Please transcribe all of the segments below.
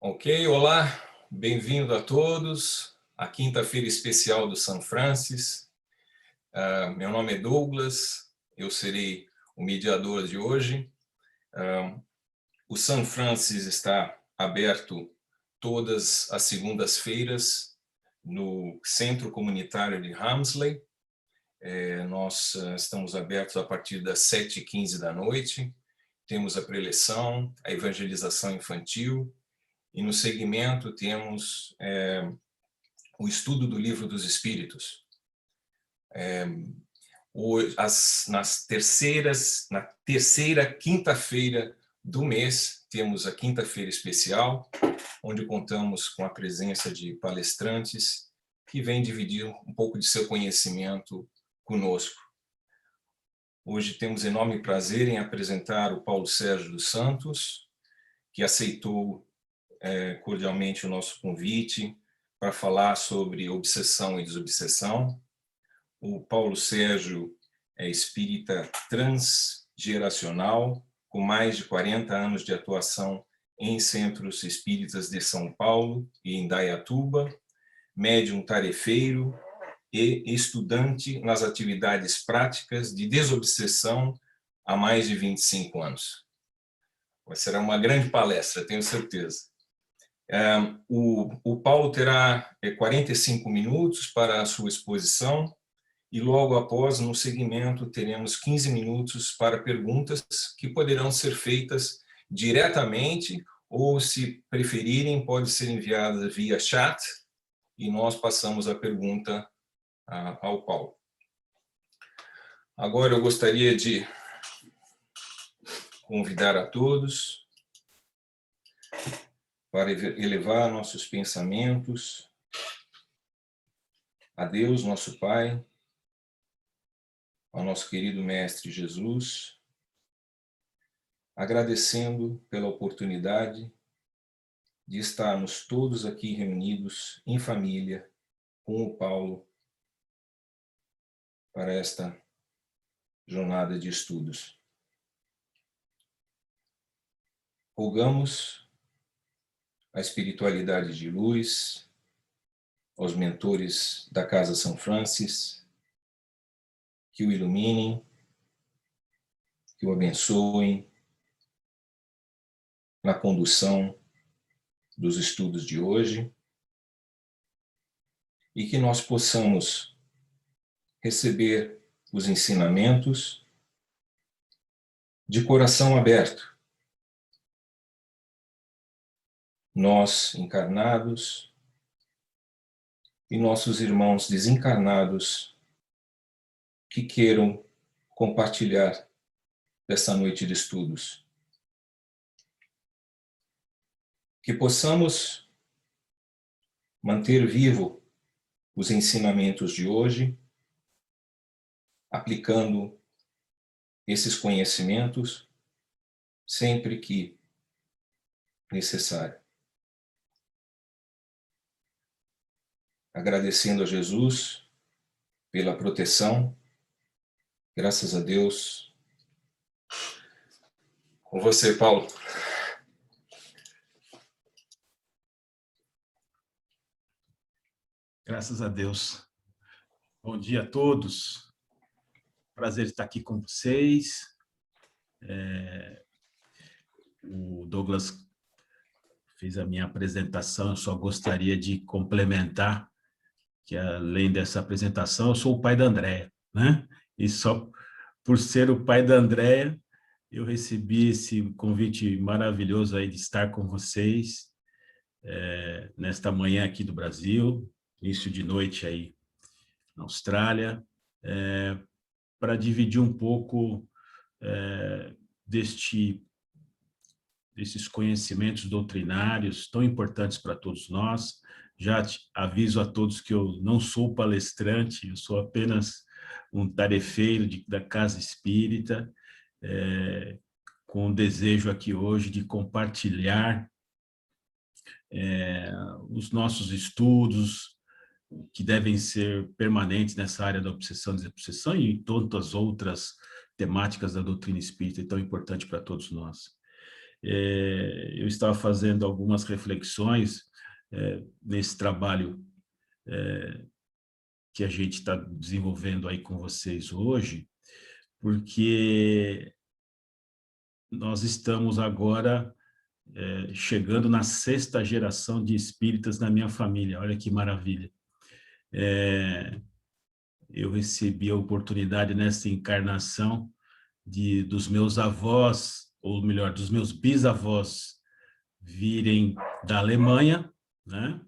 Ok, olá, bem-vindo a todos à quinta-feira especial do São Francis. Meu nome é Douglas, eu serei o mediador de hoje. O São Francis está aberto todas as segundas-feiras no Centro Comunitário de Ramsley. Nós estamos abertos a partir das 7h15 da noite. Temos a preleção, a evangelização infantil, e no segmento temos o estudo do Livro dos Espíritos. Na terceira quinta-feira do mês, temos a quinta-feira especial, onde contamos com a presença de palestrantes que vêm dividir um pouco de seu conhecimento conosco. Hoje temos enorme prazer em apresentar o Paulo Sérgio dos Santos, que aceitou cordialmente o nosso convite para falar sobre obsessão e desobsessão. O Paulo Sérgio é espírita transgeracional, com mais de 40 anos de atuação em centros espíritas de São Paulo e em Indaiatuba, médium tarefeiro e estudante nas atividades práticas de desobsessão há mais de 25 anos. Será uma grande palestra, tenho certeza. O Paulo terá 45 minutos para a sua exposição e logo após, no segmento, teremos 15 minutos para perguntas que poderão ser feitas diretamente ou, se preferirem, pode ser enviada via chat e nós passamos a pergunta ao Paulo. Agora eu gostaria de convidar a todos para elevar nossos pensamentos a Deus, nosso Pai, ao nosso querido Mestre Jesus, agradecendo pela oportunidade de estarmos todos aqui reunidos em família com o Paulo para esta jornada de estudos. Rogamos a espiritualidade de luz, aos mentores da Casa São Francis, que o iluminem, que o abençoem na condução dos estudos de hoje e que nós possamos receber os ensinamentos de coração aberto. Nós encarnados e nossos irmãos desencarnados que queiram compartilhar dessa noite de estudos. Que possamos manter vivo os ensinamentos de hoje, aplicando esses conhecimentos sempre que necessário. Agradecendo a Jesus pela proteção, graças a Deus. Com você, Paulo. Graças a Deus. Bom dia a todos. Prazer estar aqui com vocês. O Douglas fez a minha apresentação, eu só gostaria de complementar que, além dessa apresentação, eu sou o pai da Andréia, né? E só por ser o pai da Andréia, eu recebi esse convite maravilhoso aí de estar com vocês nesta manhã aqui do Brasil, início de noite aí na Austrália, para dividir um pouco desses conhecimentos doutrinários tão importantes para todos nós. Já aviso a todos que eu não sou palestrante, eu sou apenas um tarefeiro da Casa Espírita, com o desejo aqui hoje de compartilhar os nossos estudos, que devem ser permanentes nessa área da obsessão e desobsessão e em tantas outras temáticas da doutrina espírita, tão importante para todos nós. Eu estava fazendo algumas reflexões nesse trabalho que a gente está desenvolvendo aí com vocês hoje, porque nós estamos agora chegando na 6ª geração de espíritas na minha família. Olha que maravilha. Eu recebi a oportunidade nessa encarnação dos meus avós, ou melhor, dos meus bisavós, virem da Alemanha, né,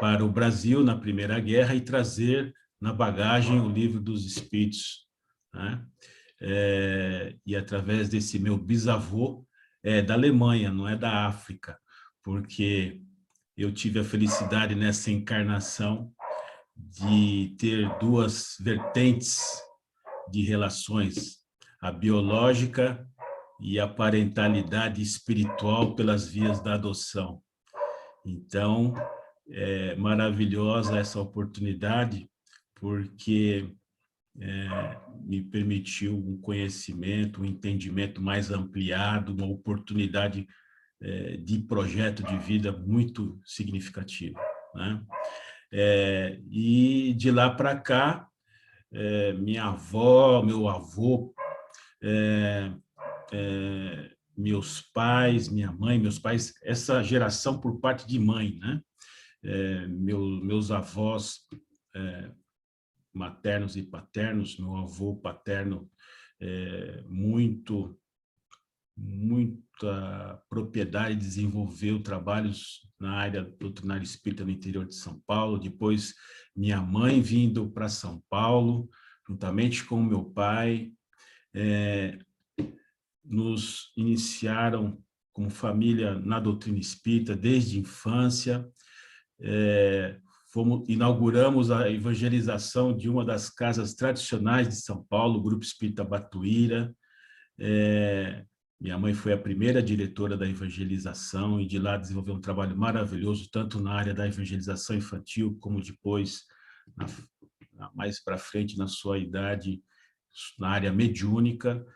para o Brasil na Primeira Guerra e trazer na bagagem o Livro dos Espíritos, né? E através desse meu bisavô, da Alemanha, não é da África, porque eu tive a felicidade nessa encarnação de ter 2 vertentes de relações, a biológica e a parentalidade espiritual pelas vias da adoção. Então, é maravilhosa essa oportunidade, porque me permitiu um conhecimento, um entendimento mais ampliado, uma oportunidade de projeto de vida muito significativa, né? E de lá para cá, minha avó, meu avô, meus pais, minha mãe, meus pais, essa geração por parte de mãe, né? Meus avós maternos e paternos, meu avô paterno, muita propriedade, desenvolveu trabalhos na área doutrinária espírita no interior de São Paulo, depois minha mãe vindo para São Paulo, juntamente com meu pai, nos iniciaram como família na doutrina espírita desde a infância, inauguramos a evangelização de uma das casas tradicionais de São Paulo, o Grupo Espírita Batuíra. Minha mãe foi a primeira diretora da evangelização e de lá desenvolveu um trabalho maravilhoso, tanto na área da evangelização infantil, como depois, mais para frente, na sua idade, na área mediúnica.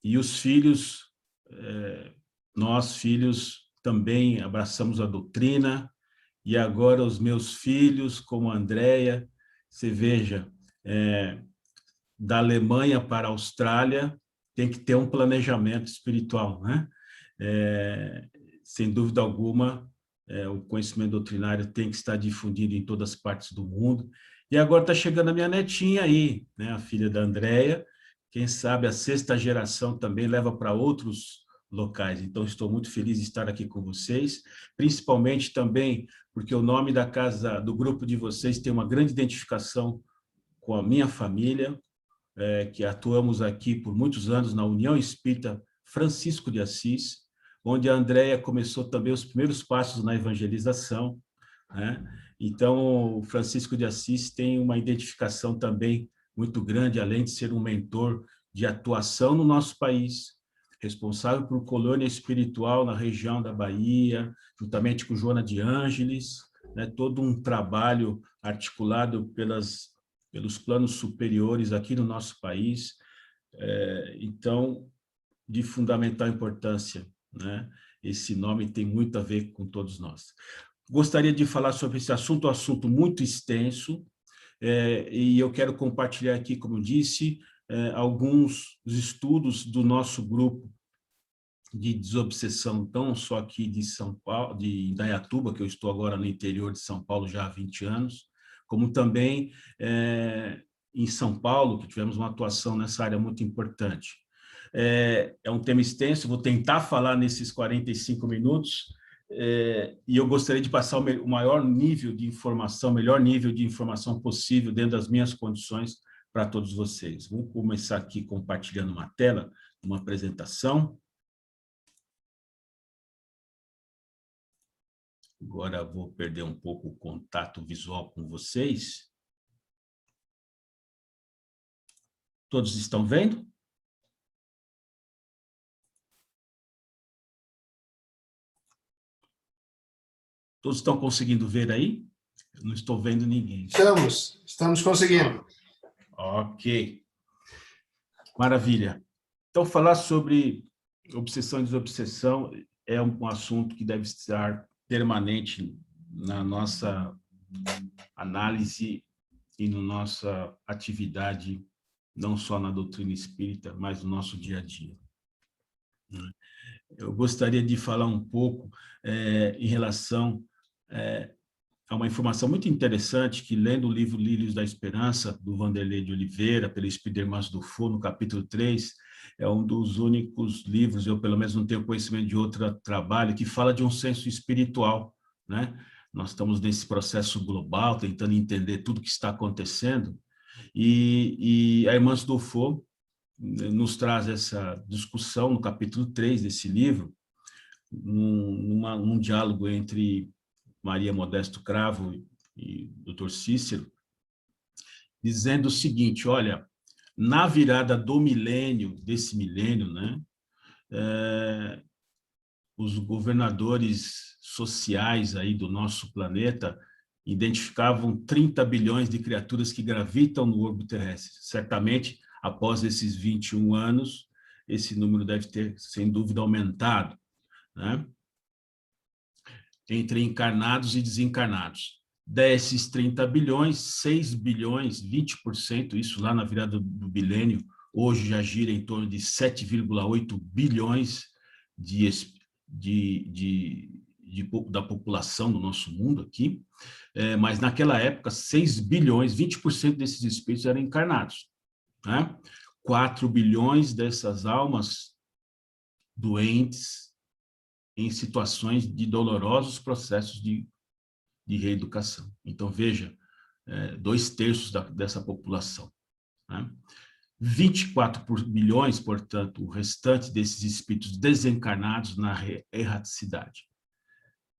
E os filhos, nós filhos, também abraçamos a doutrina, e agora os meus filhos, como a Andréia, você veja, da Alemanha para a Austrália, tem que ter um planejamento espiritual, né? Sem dúvida alguma, o conhecimento doutrinário tem que estar difundido em todas as partes do mundo. E agora está chegando a minha netinha aí, né? A filha da Andréia, quem sabe a 6ª geração também leva para outros locais. Então, estou muito feliz de estar aqui com vocês, principalmente também porque o nome da casa, do grupo de vocês, tem uma grande identificação com a minha família, que atuamos aqui por muitos anos na União Espírita Francisco de Assis, onde a Andréia começou também os primeiros passos na evangelização, né? Então, o Francisco de Assis tem uma identificação também muito grande, além de ser um mentor de atuação no nosso país, responsável por colônia espiritual na região da Bahia, juntamente com Joana de Ângeles, né? Todo um trabalho articulado pelos planos superiores aqui no nosso país, então, de fundamental importância, né? Esse nome tem muito a ver com todos nós. Gostaria de falar sobre esse assunto, um assunto muito extenso, e eu quero compartilhar aqui, como eu disse, alguns estudos do nosso grupo de desobsessão, não só aqui de São Paulo, de Indaiatuba, que eu estou agora no interior de São Paulo já há 20 anos, como também em São Paulo, que tivemos uma atuação nessa área muito importante. É um tema extenso, vou tentar falar nesses 45 minutos, e eu gostaria de passar o maior nível de informação, melhor nível de informação possível dentro das minhas condições para todos vocês. Vou começar aqui compartilhando uma tela, uma apresentação. Agora vou perder um pouco o contato visual com vocês. Todos estão vendo? Todos estão conseguindo ver aí? Eu não estou vendo ninguém. Estamos conseguindo. Ok. Maravilha. Então, falar sobre obsessão e desobsessão é um assunto que deve estar permanente na nossa análise e na nossa atividade, não só na doutrina espírita, mas no nosso dia a dia. Eu gostaria de falar um pouco em relação a uma informação muito interessante que, lendo o livro Lírios da Esperança, do Vanderlei de Oliveira, pelo Espírito Hermãos do Fogo, no capítulo 3, é um dos únicos livros, eu pelo menos não tenho conhecimento de outro trabalho, que fala de um senso espiritual, né? Nós estamos nesse processo global, tentando entender tudo o que está acontecendo, e a Hermãos do Fogo nos traz essa discussão no capítulo 3 desse livro, num diálogo entre Maria Modesto Cravo e Dr. Cícero, dizendo o seguinte: olha, na virada do milênio, desse milênio, né, os governadores sociais aí do nosso planeta identificavam 30 bilhões de criaturas que gravitam no orbe terrestre. Certamente, após esses 21 anos, esse número deve ter, sem dúvida, aumentado, né? Entre encarnados e desencarnados. Desses 30 bilhões, 6 bilhões, 20%, isso lá na virada do milênio, hoje já gira em torno de 7,8 bilhões da população do nosso mundo aqui, mas naquela época, 6 bilhões, 20% desses espíritos eram encarnados, né? 4 bilhões dessas almas doentes, em situações de dolorosos processos de reeducação. Então, veja, 2/3 dessa população, né? 24 bilhões, portanto, o restante desses espíritos desencarnados na erraticidade.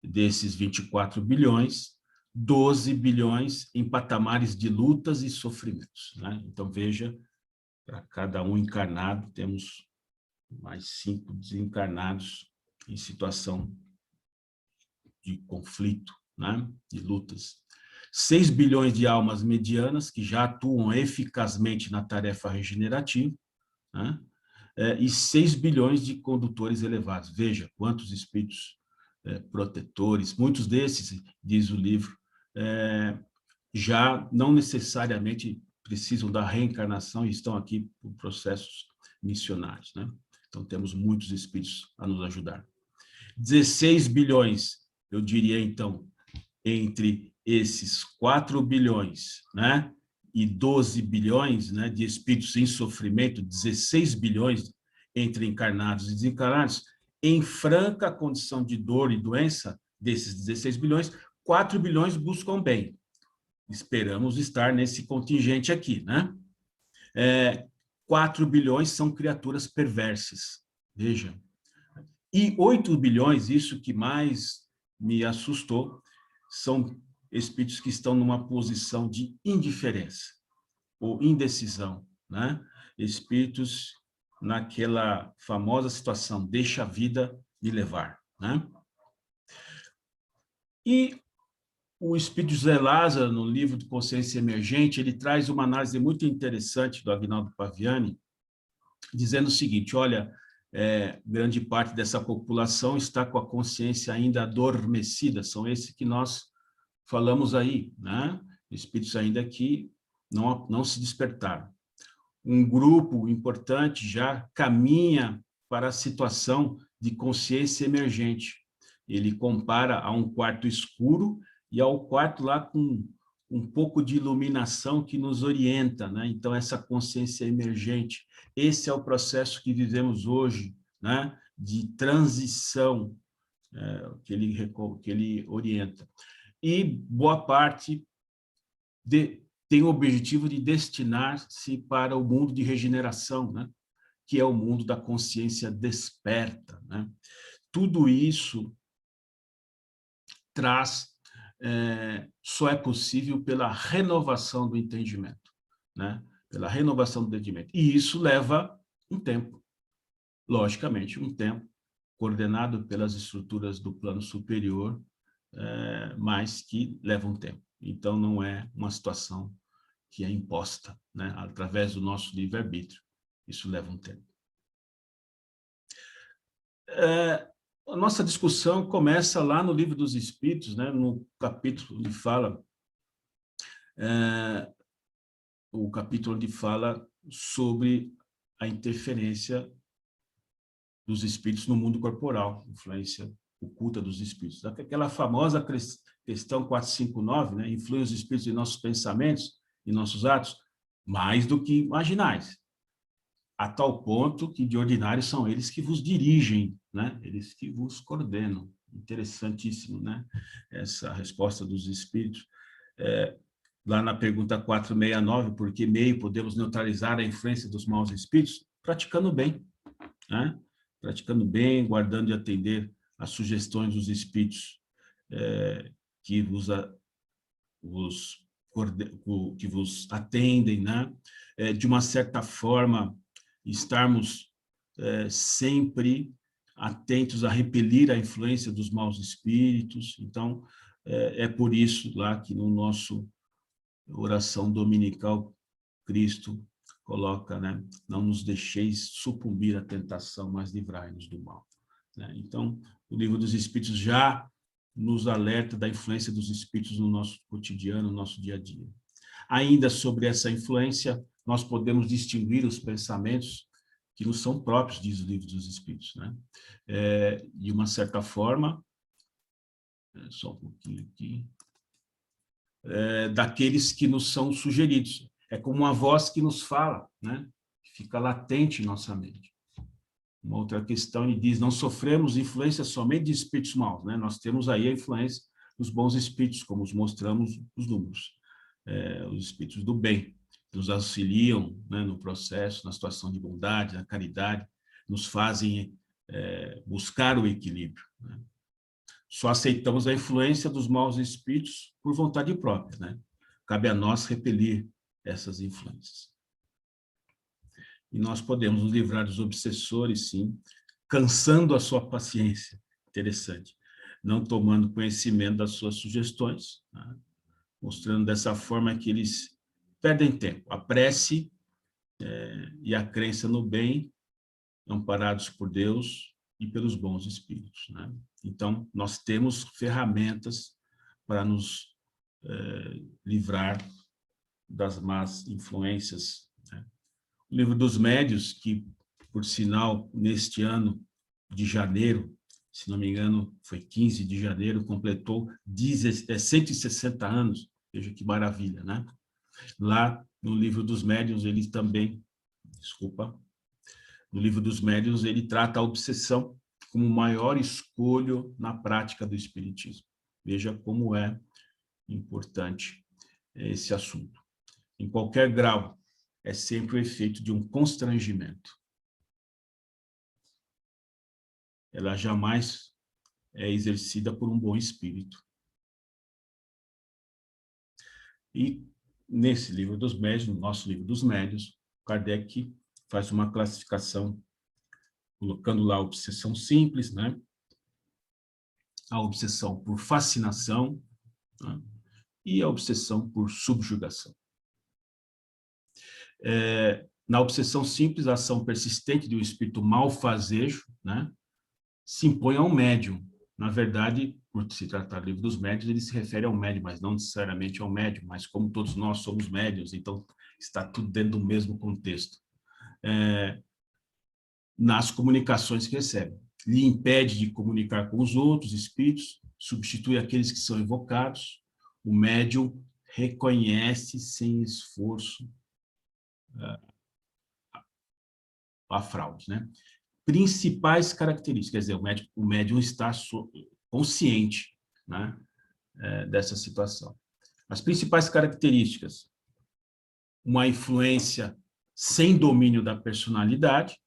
Desses 24 bilhões, 12 bilhões em patamares de lutas e sofrimentos, né? Então, veja, para cada um encarnado, temos mais 5 desencarnados em situação de conflito, né? De lutas. 6 bilhões de almas medianas que já atuam eficazmente na tarefa regenerativa, né? E 6 bilhões de condutores elevados. Veja quantos espíritos protetores, muitos desses, diz o livro, já não necessariamente precisam da reencarnação e estão aqui por processos missionários, né? Então, temos muitos espíritos a nos ajudar. 16 bilhões, eu diria, então, entre esses 4 bilhões, né, e 12 bilhões, né, de espíritos em sofrimento, 16 bilhões entre encarnados e desencarnados, em franca condição de dor e doença, desses 16 bilhões, 4 bilhões buscam bem. Esperamos estar nesse contingente aqui, né? 4 bilhões são criaturas perversas, veja. E 8 bilhões, isso que mais me assustou, são espíritos que estão numa posição de indiferença ou indecisão, né? Espíritos naquela famosa situação, deixa a vida me levar, né? E o Espírito José Lázaro, no livro de Consciência Emergente, ele traz uma análise muito interessante do Aguinaldo Paviani, dizendo o seguinte: olha, grande parte dessa população está com a consciência ainda adormecida, são esses que nós falamos aí, né? Espíritos ainda que não se despertaram. Um grupo importante já caminha para a situação de consciência emergente. Ele compara a um quarto escuro e ao quarto lá com um pouco de iluminação que nos orienta, né? Então, essa consciência emergente, esse é o processo que vivemos hoje, né? De transição, que ele orienta. E boa parte tem o objetivo de destinar-se para o mundo de regeneração, né? Que é o mundo da consciência desperta, né? Tudo isso só é possível pela renovação do entendimento, né? Pela renovação do entendimento. E isso leva um tempo, logicamente, um tempo, coordenado pelas estruturas do plano superior, mas que leva um tempo. Então, não é uma situação que é imposta, né? Através do nosso livre-arbítrio. Isso leva um tempo. A nossa discussão começa lá no Livro dos Espíritos, né? No capítulo onde fala, o capítulo onde fala sobre a interferência dos espíritos no mundo corporal, influência oculta dos espíritos. Aquela famosa questão 459, né? Influem os espíritos em nossos pensamentos, em nossos atos, mais do que imaginais, a tal ponto que, de ordinário, são eles que vos dirigem, né? Eles que vos coordenam. Interessantíssimo, né? Essa resposta dos espíritos. Lá na pergunta 469, por que meio podemos neutralizar a influência dos maus espíritos? Praticando bem, né? Praticando bem, guardando e atender às sugestões dos espíritos que que vos atendem, né? De uma certa forma, estarmos sempre atentos a repelir a influência dos maus espíritos. Então, é por isso lá que no nosso oração dominical, Cristo coloca, né? Não nos deixeis sucumbir à tentação, mas livrai-nos do mal. Né? Então, o Livro dos Espíritos já nos alerta da influência dos espíritos no nosso cotidiano, no nosso dia a dia. Ainda sobre essa influência, nós podemos distinguir os pensamentos que nos são próprios, diz o Livro dos Espíritos, né? De uma certa forma, só um pouquinho aqui, daqueles que nos são sugeridos. É como uma voz que nos fala, né? Que fica latente em nossa mente. Uma outra questão, ele diz, não sofremos influência somente de espíritos maus, né? Nós temos aí a influência dos bons espíritos, como os mostramos os números. Os espíritos do bem, que nos auxiliam, né, no processo, na situação de bondade, na caridade, nos fazem buscar o equilíbrio. Né? Só aceitamos a influência dos maus espíritos por vontade própria, né? Cabe a nós repelir essas influências. E nós podemos nos livrar dos obsessores, sim, cansando a sua paciência. Interessante. Não tomando conhecimento das suas sugestões, né? Mostrando dessa forma que eles perdem tempo. A prece e a crença no bem, amparados por Deus e pelos bons espíritos, né? Então, nós temos ferramentas para nos livrar das más influências, né? O Livro dos Médiuns, que, por sinal, neste ano de janeiro, se não me engano, foi 15 de janeiro, completou 160 anos. Veja que maravilha, né? Lá no Livro dos Médiuns, ele também, no Livro dos Médiuns, ele trata a obsessão como o maior escolho na prática do espiritismo. Veja como é importante esse assunto. Em qualquer grau, é sempre o efeito de um constrangimento. Ela jamais é exercida por um bom espírito. E nesse Livro dos Médiuns, no nosso Livro dos Médiuns, Kardec faz uma classificação, colocando lá a obsessão simples, né? A obsessão por fascinação, né? E a obsessão por subjugação. Na obsessão simples, a ação persistente de um espírito malfazejo, né? Se impõe a um médium. Na verdade, por se tratar do Livro dos Médiuns, ele se refere ao médium, mas não necessariamente ao médium, mas como todos nós somos médiuns, então está tudo dentro do mesmo contexto. Nas comunicações que recebe. Lhe impede de comunicar com os outros espíritos, substitui aqueles que são evocados, o médium reconhece sem esforço a fraude, né? Principais características, quer dizer, o médium está consciente, né, dessa situação. As principais características: uma influência sem domínio da personalidade,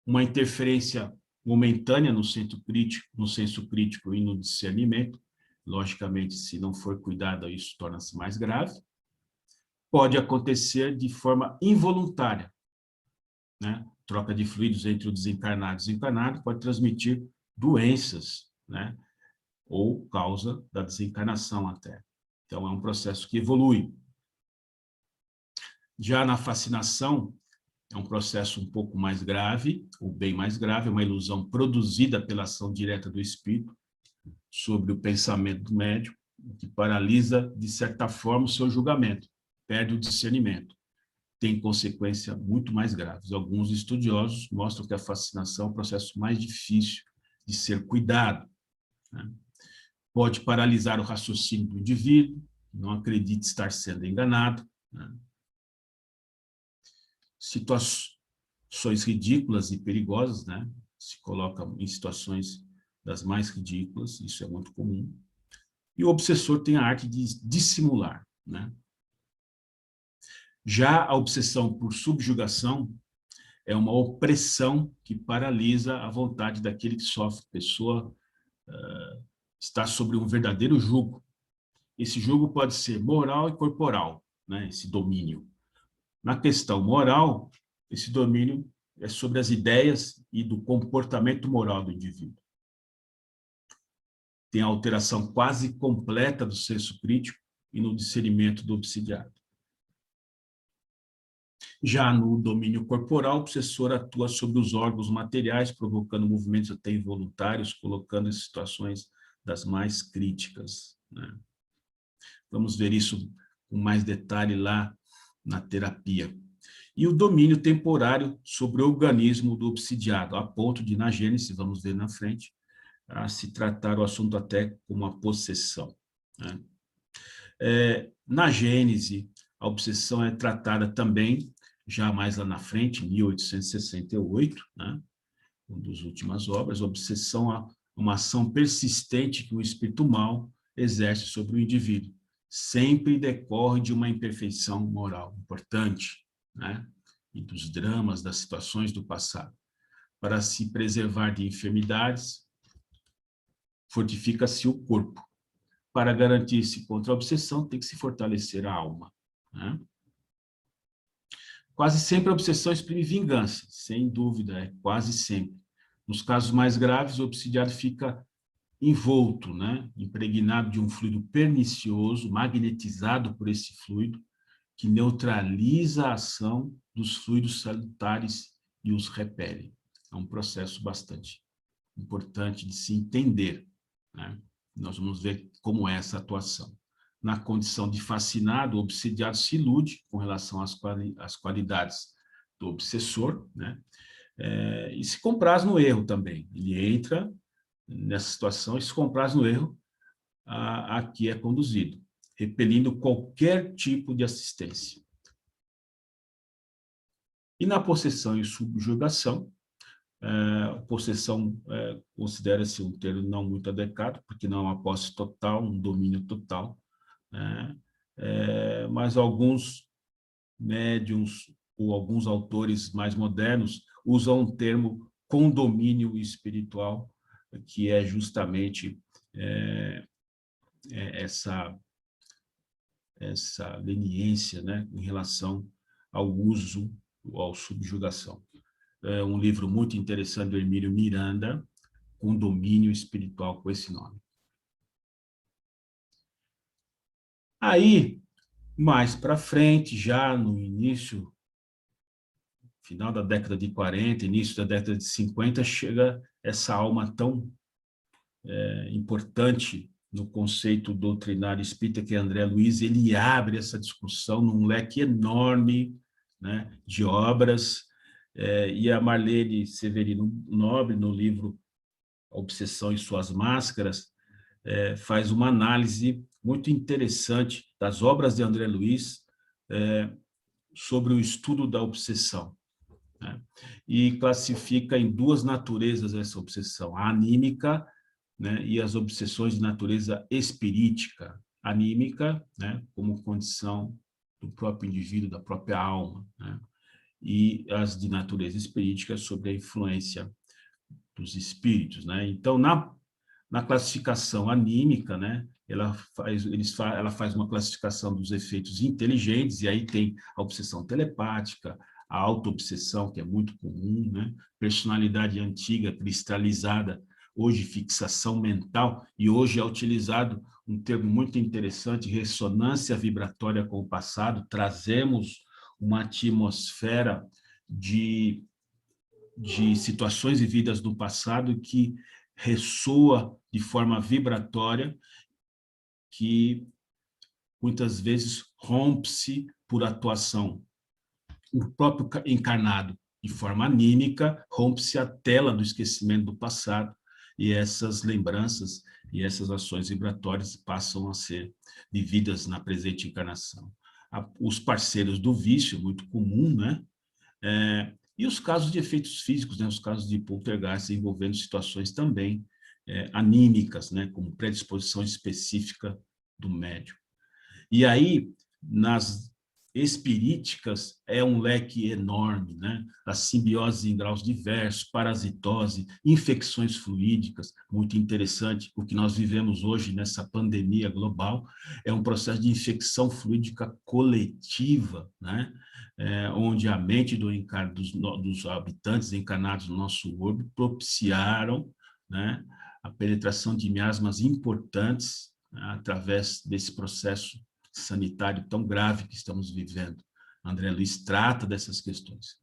uma interferência momentânea no senso crítico e no discernimento. Logicamente, se não for cuidado, isso torna-se mais grave. Pode acontecer de forma involuntária, né? Troca de fluidos entre o desencarnado e o desencarnado pode transmitir doenças, né? Ou causa da desencarnação até. Então, é um processo que evolui. Já na fascinação, é um processo um pouco mais grave, ou bem mais grave, é uma ilusão produzida pela ação direta do espírito sobre o pensamento do médium, que paralisa, de certa forma, o seu julgamento, perde o discernimento. Tem consequências muito mais graves. Alguns estudiosos mostram que a fascinação é o processo mais difícil de ser cuidado, né? Pode paralisar o raciocínio do indivíduo, não acredite estar sendo enganado, né? Situações ridículas e perigosas, né? Se coloca em situações das mais ridículas, isso é muito comum. E o obsessor tem a arte de dissimular, né? Já a obsessão por subjugação é uma opressão que paralisa a vontade daquele que sofre. A pessoa está sobre um verdadeiro jugo. Esse jugo pode ser moral e corporal, né? Esse domínio. Na questão moral, esse domínio é sobre as ideias e do comportamento moral do indivíduo. Tem a alteração quase completa do senso crítico e no discernimento do obsidiado. Já no domínio corporal, o obsessor atua sobre os órgãos materiais, provocando movimentos até involuntários, colocando em situações das mais críticas, né? Vamos ver isso com mais detalhe lá na terapia. E o domínio temporário sobre o organismo do obsidiado, a ponto de, na Gênese, vamos ver na frente, a se tratar o assunto até como uma possessão, né? Na Gênese, a obsessão é tratada também, já mais lá na frente, em 1868, né? Uma das últimas obras, a obsessão é uma ação persistente que o espírito mal exerce sobre o indivíduo. Sempre decorre de uma imperfeição moral importante, né? E dos dramas, das situações do passado. Para se preservar de enfermidades, fortifica-se o corpo. Para garantir-se contra a obsessão, tem que se fortalecer a alma, né? Quase sempre a obsessão exprime vingança, sem dúvida, é quase sempre. Nos casos mais graves, o obsidiado fica envolto, né? Impregnado de um fluido pernicioso, magnetizado por esse fluido, que neutraliza a ação dos fluidos salutares e os repele. É um processo bastante importante de se entender, né? Nós vamos ver como é essa atuação. Na condição de fascinado, o obsidiado se ilude com relação às qualidades do obsessor, né? E se compraz no erro também. Ele entra nessa situação e se compraz no erro a que é conduzido, repelindo qualquer tipo de assistência. E na possessão e subjugação, possessão considera-se um termo não muito adequado, porque não é uma posse total, um domínio total, né? Mas alguns médiuns ou alguns autores mais modernos usam um termo condomínio espiritual, que é justamente essa leniência, né, em relação ao uso, à subjugação. É um livro muito interessante do Hermílio Miranda, Condomínio Espiritual, com esse nome. Aí, mais para frente, já no início, final da década de 40, início da década de 50, chega essa alma tão importante no conceito doutrinário espírita, que é André Luiz. Ele abre essa discussão num leque enorme, né, de obras, e a Marlene Severino Nobre, no livro A Obsessão e Suas Máscaras, faz uma análise muito interessante das obras de André Luiz sobre o estudo da obsessão, né? E classifica em duas naturezas essa obsessão, a anímica, né, e as obsessões de natureza espirítica. Anímica, né, como condição do próprio indivíduo, da própria alma, né? E as de natureza espirítica sobre a influência dos espíritos, né? Então, na classificação anímica, né, ela faz uma classificação dos efeitos inteligentes, e aí tem a obsessão telepática, a auto-obsessão, que é muito comum, né? Personalidade antiga, cristalizada, hoje fixação mental, e hoje é utilizado um termo muito interessante, ressonância vibratória com o passado. Trazemos uma atmosfera de situações vividas no passado que ressoa de forma vibratória, que muitas vezes rompe-se por atuação. O próprio encarnado, de forma anímica, rompe-se a tela do esquecimento do passado, e essas lembranças e essas ações vibratórias passam a ser vividas na presente encarnação. Os parceiros do vício, muito comum, né? E os casos de efeitos físicos, né? Os casos de poltergeist envolvendo situações também anímicas, né? Como predisposição específica do médium. E aí, nas espiríticas, é um leque enorme, né? A simbiose em graus diversos, parasitose, infecções fluídicas, muito interessante. O que nós vivemos hoje nessa pandemia global é um processo de infecção fluídica coletiva, né? Onde a mente dos habitantes encarnados no nosso orbe propiciaram, né, a penetração de miasmas importantes, né, através desse processo sanitário tão grave que estamos vivendo. André Luiz trata dessas questões.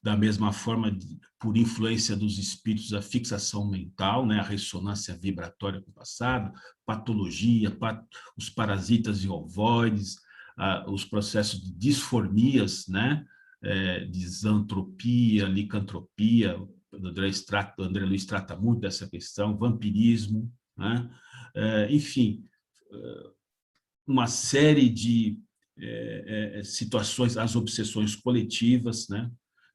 Da mesma forma, por influência dos espíritos, a fixação mental, né, a ressonância vibratória com o passado, patologia, os parasitas e ovoides, os processos de disformias, né, disantropia, licantropia, o André Luiz trata muito dessa questão, vampirismo, né, enfim, uma série de situações, as obsessões coletivas, né?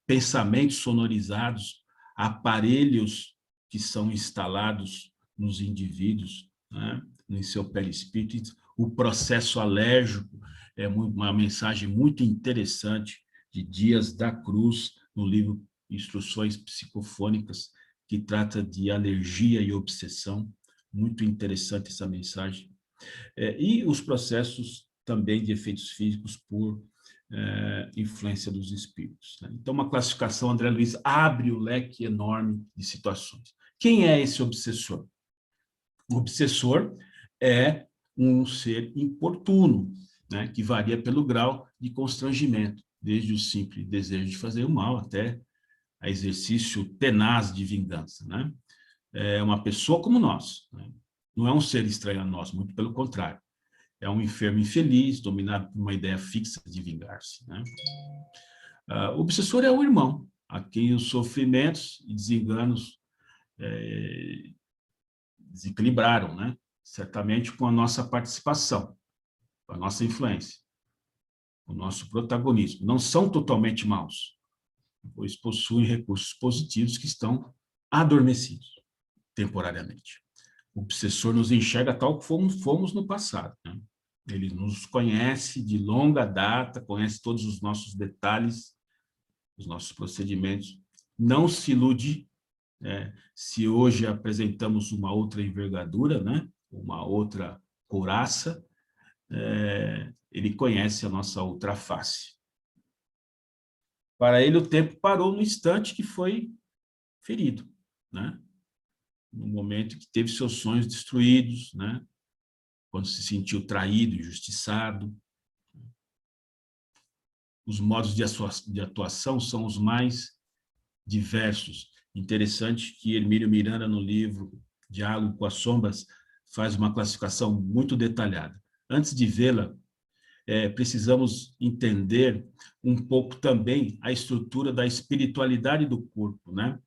Pensamentos sonorizados, aparelhos que são instalados nos indivíduos, né? Em seu perispírito, o processo alérgico é uma mensagem muito interessante de Dias da Cruz, no livro Instruções Psicofônicas, que trata de alergia e obsessão, muito interessante essa mensagem. E os processos também de efeitos físicos por influência dos espíritos, né? Então, uma classificação, André Luiz abre o leque enorme de situações. Quem é esse obsessor? O obsessor é um ser importuno, né, que varia pelo grau de constrangimento, desde o simples desejo de fazer o mal até a exercício tenaz de vingança, né? É uma pessoa como nós, né? Não é um ser estranho a nós, muito pelo contrário. É um enfermo infeliz, dominado por uma ideia fixa de vingar-se, né? O obsessor é o irmão, a quem os sofrimentos e desenganos desequilibraram, né? Certamente com a nossa participação, com a nossa influência, o nosso protagonismo. Não são totalmente maus, pois possuem recursos positivos que estão adormecidos temporariamente. O obsessor nos enxerga tal como fomos no passado, né? Ele nos conhece de longa data, conhece todos os nossos detalhes, os nossos procedimentos. Não se ilude, né, se hoje apresentamos uma outra envergadura, né, uma outra couraça, ele conhece a nossa outra face. Para ele, o tempo parou no instante que foi ferido, né? No momento que teve seus sonhos destruídos, né? Quando se sentiu traído, injustiçado. Os modos de atuação são os mais diversos. Interessante que Hermínio Miranda, no livro Diálogo com as Sombras, faz uma classificação muito detalhada. Antes de vê-la, precisamos entender um pouco também a estrutura da espiritualidade do corpo, né?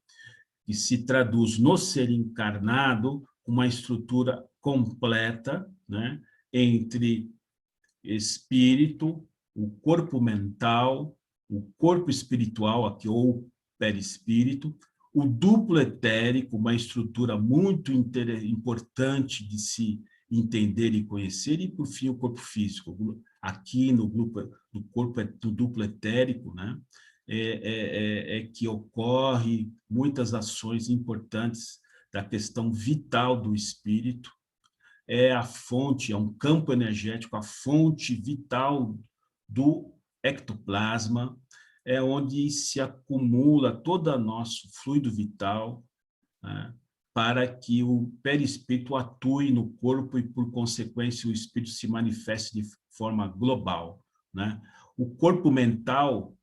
Que se traduz no ser encarnado uma estrutura completa, né? Entre espírito, o corpo mental, o corpo espiritual, aqui, ou perispírito, o duplo etérico, uma estrutura muito importante de se entender e conhecer, e, por fim, o corpo físico. Aqui no corpo do duplo etérico, né, que ocorre muitas ações importantes da questão vital do espírito, é a fonte, é um campo energético, a fonte vital do ectoplasma, é onde se acumula todo o nosso fluido vital, né, para que o perispírito atue no corpo e, por consequência, o espírito se manifeste de forma global, né? O corpo mental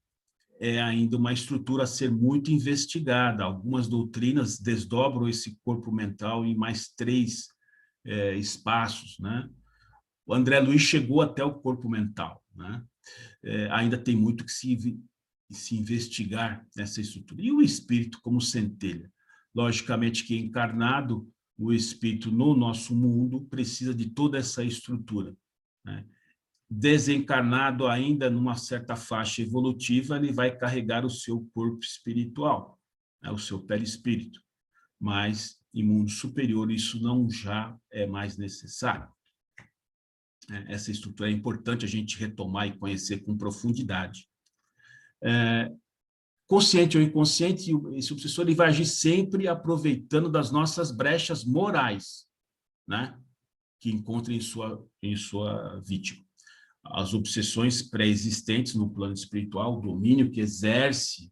é ainda uma estrutura a ser muito investigada. Algumas doutrinas desdobram esse corpo mental em mais 3 espaços, né? O André Luiz chegou até o corpo mental, né? Ainda tem muito que se investigar nessa estrutura. E o espírito como centelha? Logicamente que encarnado, o espírito no nosso mundo precisa de toda essa estrutura, né? Desencarnado ainda numa certa faixa evolutiva, ele vai carregar o seu corpo espiritual, né? O seu perispírito. Mas em mundo superior isso não já é mais necessário. Essa estrutura é importante a gente retomar e conhecer com profundidade. Consciente ou inconsciente, esse obsessor ele vai agir sempre aproveitando das nossas brechas morais, né, que encontra em sua vítima. As obsessões pré-existentes no plano espiritual, o domínio que exerce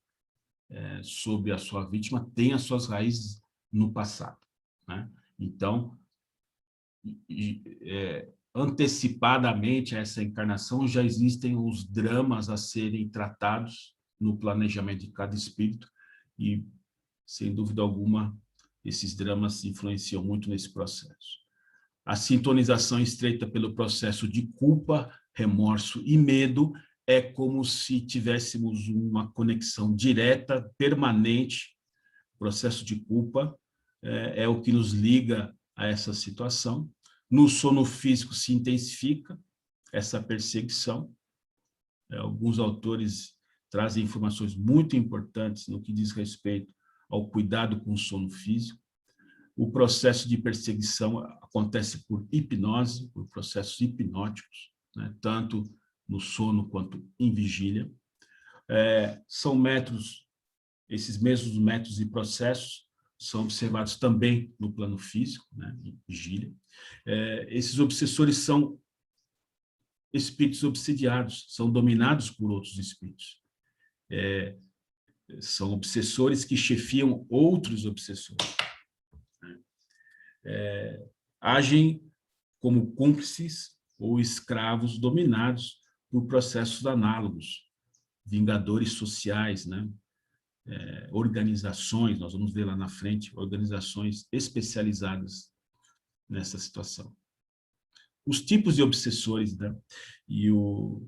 sobre a sua vítima, tem as suas raízes no passado, né? Então, antecipadamente a essa encarnação, já existem os dramas a serem tratados no planejamento de cada espírito e, sem dúvida alguma, esses dramas influenciam muito nesse processo. A sintonização estreita pelo processo de culpa, remorso e medo é como se tivéssemos uma conexão direta, permanente. O processo de culpa é o que nos liga a essa situação. No sono físico se intensifica essa perseguição. Alguns autores trazem informações muito importantes no que diz respeito ao cuidado com o sono físico. O processo de perseguição acontece por hipnose, por processos hipnóticos, né, tanto no sono quanto em vigília. São métodos, esses mesmos métodos e processos são observados também no plano físico, né, em vigília. Esses obsessores são espíritos obsidiados, são dominados por outros espíritos. São obsessores que chefiam outros obsessores. Agem como cúmplices ou escravos dominados por processos análogos, vingadores sociais, né? Organizações, nós vamos ver lá na frente, organizações especializadas nessa situação. Os tipos de obsessores, né? E o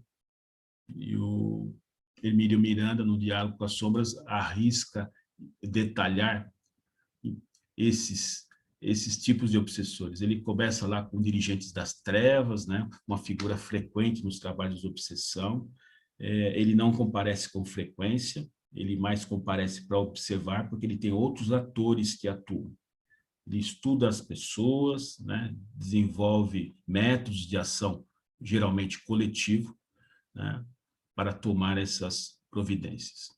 Emílio Miranda, no Diálogo com as Sombras, arrisca detalhar esses tipos de obsessores. Ele começa lá com dirigentes das trevas, né? Uma figura frequente nos trabalhos de obsessão. Ele não comparece com frequência, ele mais comparece para observar, porque ele tem outros atores que atuam. Ele estuda as pessoas, né? Desenvolve métodos de ação, geralmente coletivo, né? Para tomar essas providências.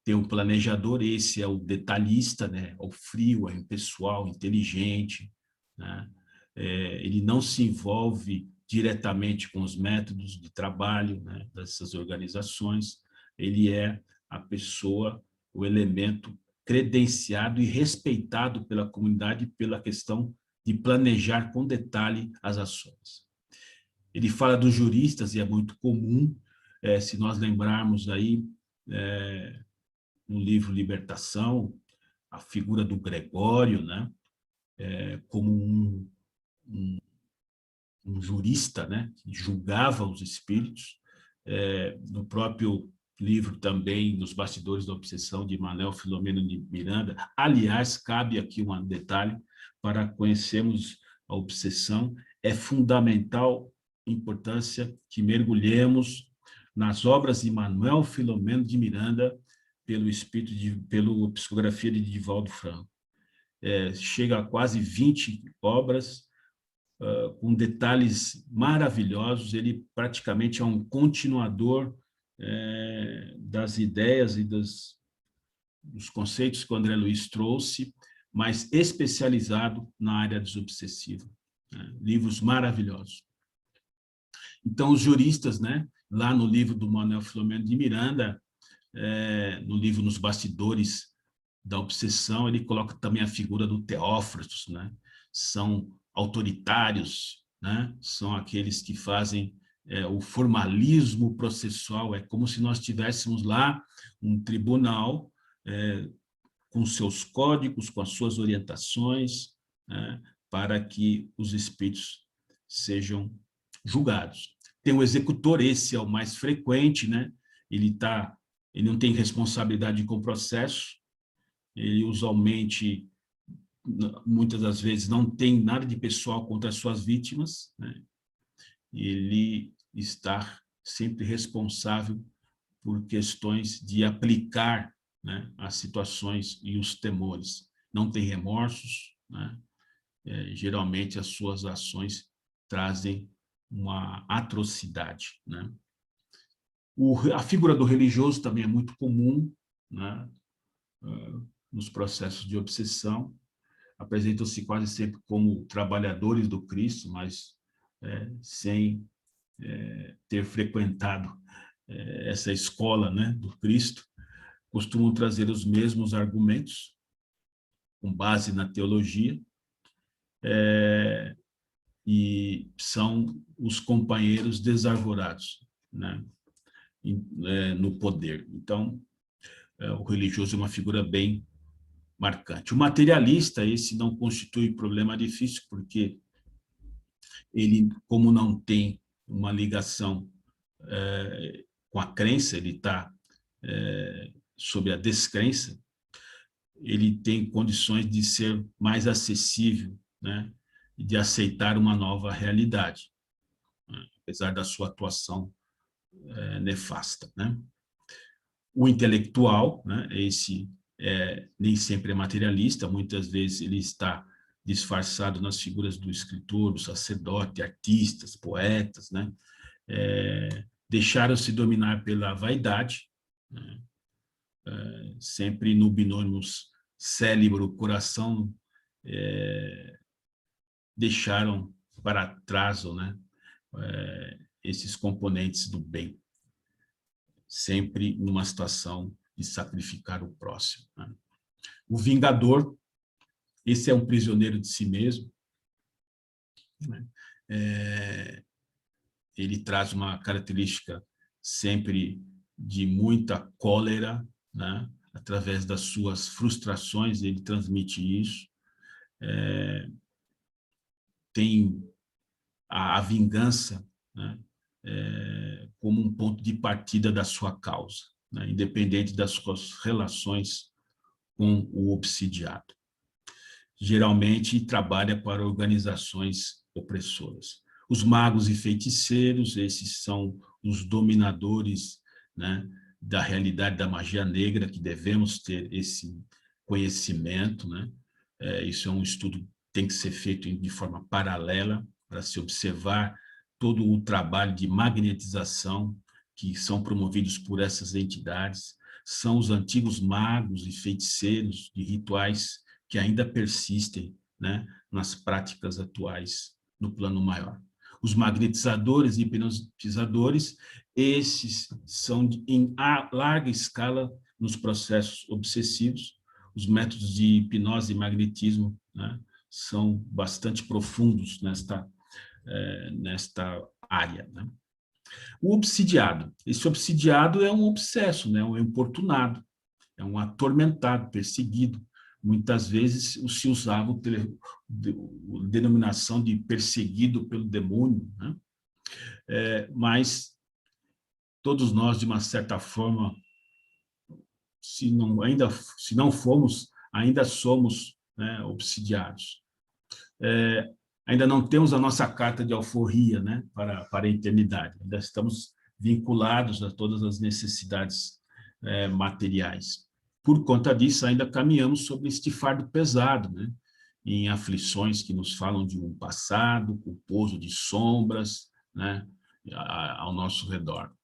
Tem um planejador, esse é o detalhista, né? O frio, é impessoal, inteligente, né? Ele não se envolve diretamente com os métodos de trabalho, né, dessas organizações. Ele é a pessoa, o elemento credenciado e respeitado pela comunidade pela questão de planejar com detalhe as ações. Ele fala dos juristas, e é muito comum, se nós lembrarmos aí, no livro Libertação, a figura do Gregório, né, como um jurista, né, que julgava os espíritos. No próprio livro também, Nos Bastidores da Obsessão, de Manuel Filomeno de Miranda. Aliás, cabe aqui um detalhe, para conhecermos a obsessão, é fundamental importância que mergulhemos nas obras de Manuel Filomeno de Miranda, pela psicografia de Divaldo Franco. Chega a quase 20 obras, com detalhes maravilhosos. Ele praticamente é um continuador das ideias e dos conceitos que o André Luiz trouxe, mas especializado na área desobsessiva. Livros maravilhosos. Então, os juristas, né, lá no livro do Manuel Filomeno de Miranda, no livro Nos Bastidores da Obsessão, ele coloca também a figura do Teófrastos, né? São autoritários, né? São aqueles que fazem o formalismo processual, é como se nós tivéssemos lá um tribunal com seus códigos, com as suas orientações, né, para que os espíritos sejam julgados. Tem o executor, esse é o mais frequente, né? Ele não tem responsabilidade com o processo, ele usualmente, muitas das vezes, não tem nada de pessoal contra as suas vítimas, né? Ele está sempre responsável por questões de aplicar, né, as situações e os temores. Não tem remorsos, né? Geralmente as suas ações trazem uma atrocidade, né? A figura do religioso também é muito comum, né, nos processos de obsessão. Apresentam-se quase sempre como trabalhadores do Cristo, mas sem ter frequentado essa escola, né, do Cristo. Costumam trazer os mesmos argumentos, com base na teologia, e são os companheiros desarvorados, né, no poder. Então, o religioso é uma figura bem marcante. O materialista, esse não constitui problema difícil, porque ele, como não tem uma ligação com a crença, ele está sob a descrença, ele tem condições de ser mais acessível, né, e de aceitar uma nova realidade, né, apesar da sua atuação nefasta, né? O intelectual, né, esse nem sempre é materialista, muitas vezes ele está disfarçado nas figuras do escritor, do sacerdote, artistas, poetas, né? Deixaram-se dominar pela vaidade, né? Sempre no binômio cérebro-coração, deixaram para trás, né, esses componentes do bem, sempre numa situação de sacrificar o próximo, né? O vingador, esse é um prisioneiro de si mesmo, né? Ele traz uma característica sempre de muita cólera, né? Através das suas frustrações, ele transmite isso. Tem a vingança, né, como um ponto de partida da sua causa, né, independente das suas relações com o obsidiado. Geralmente trabalha para organizações opressoras. Os magos e feiticeiros, esses são os dominadores, né, da realidade da magia negra, que devemos ter esse conhecimento, né? Isso é um estudo que tem que ser feito de forma paralela, para se observar todo o trabalho de magnetização que são promovidos por essas entidades. São os antigos magos e feiticeiros de rituais que ainda persistem, né, nas práticas atuais no plano maior. Os magnetizadores e hipnotizadores, esses são em larga escala nos processos obsessivos. Os métodos de hipnose e magnetismo, né, são bastante profundos nesta área, né? O obsidiado. Esse obsidiado é um obsesso, né? Um importunado, é um atormentado, perseguido. Muitas vezes se usava a denominação de perseguido pelo demônio, né? Mas todos nós, de uma certa forma, se não fomos, ainda somos, né, obsidiados. Ainda não temos a nossa carta de alforria, né, para a eternidade. Ainda estamos vinculados a todas as necessidades materiais. Por conta disso, ainda caminhamos sobre este fardo pesado, né, em aflições que nos falam de um passado culposo de sombras, né, ao nosso redor.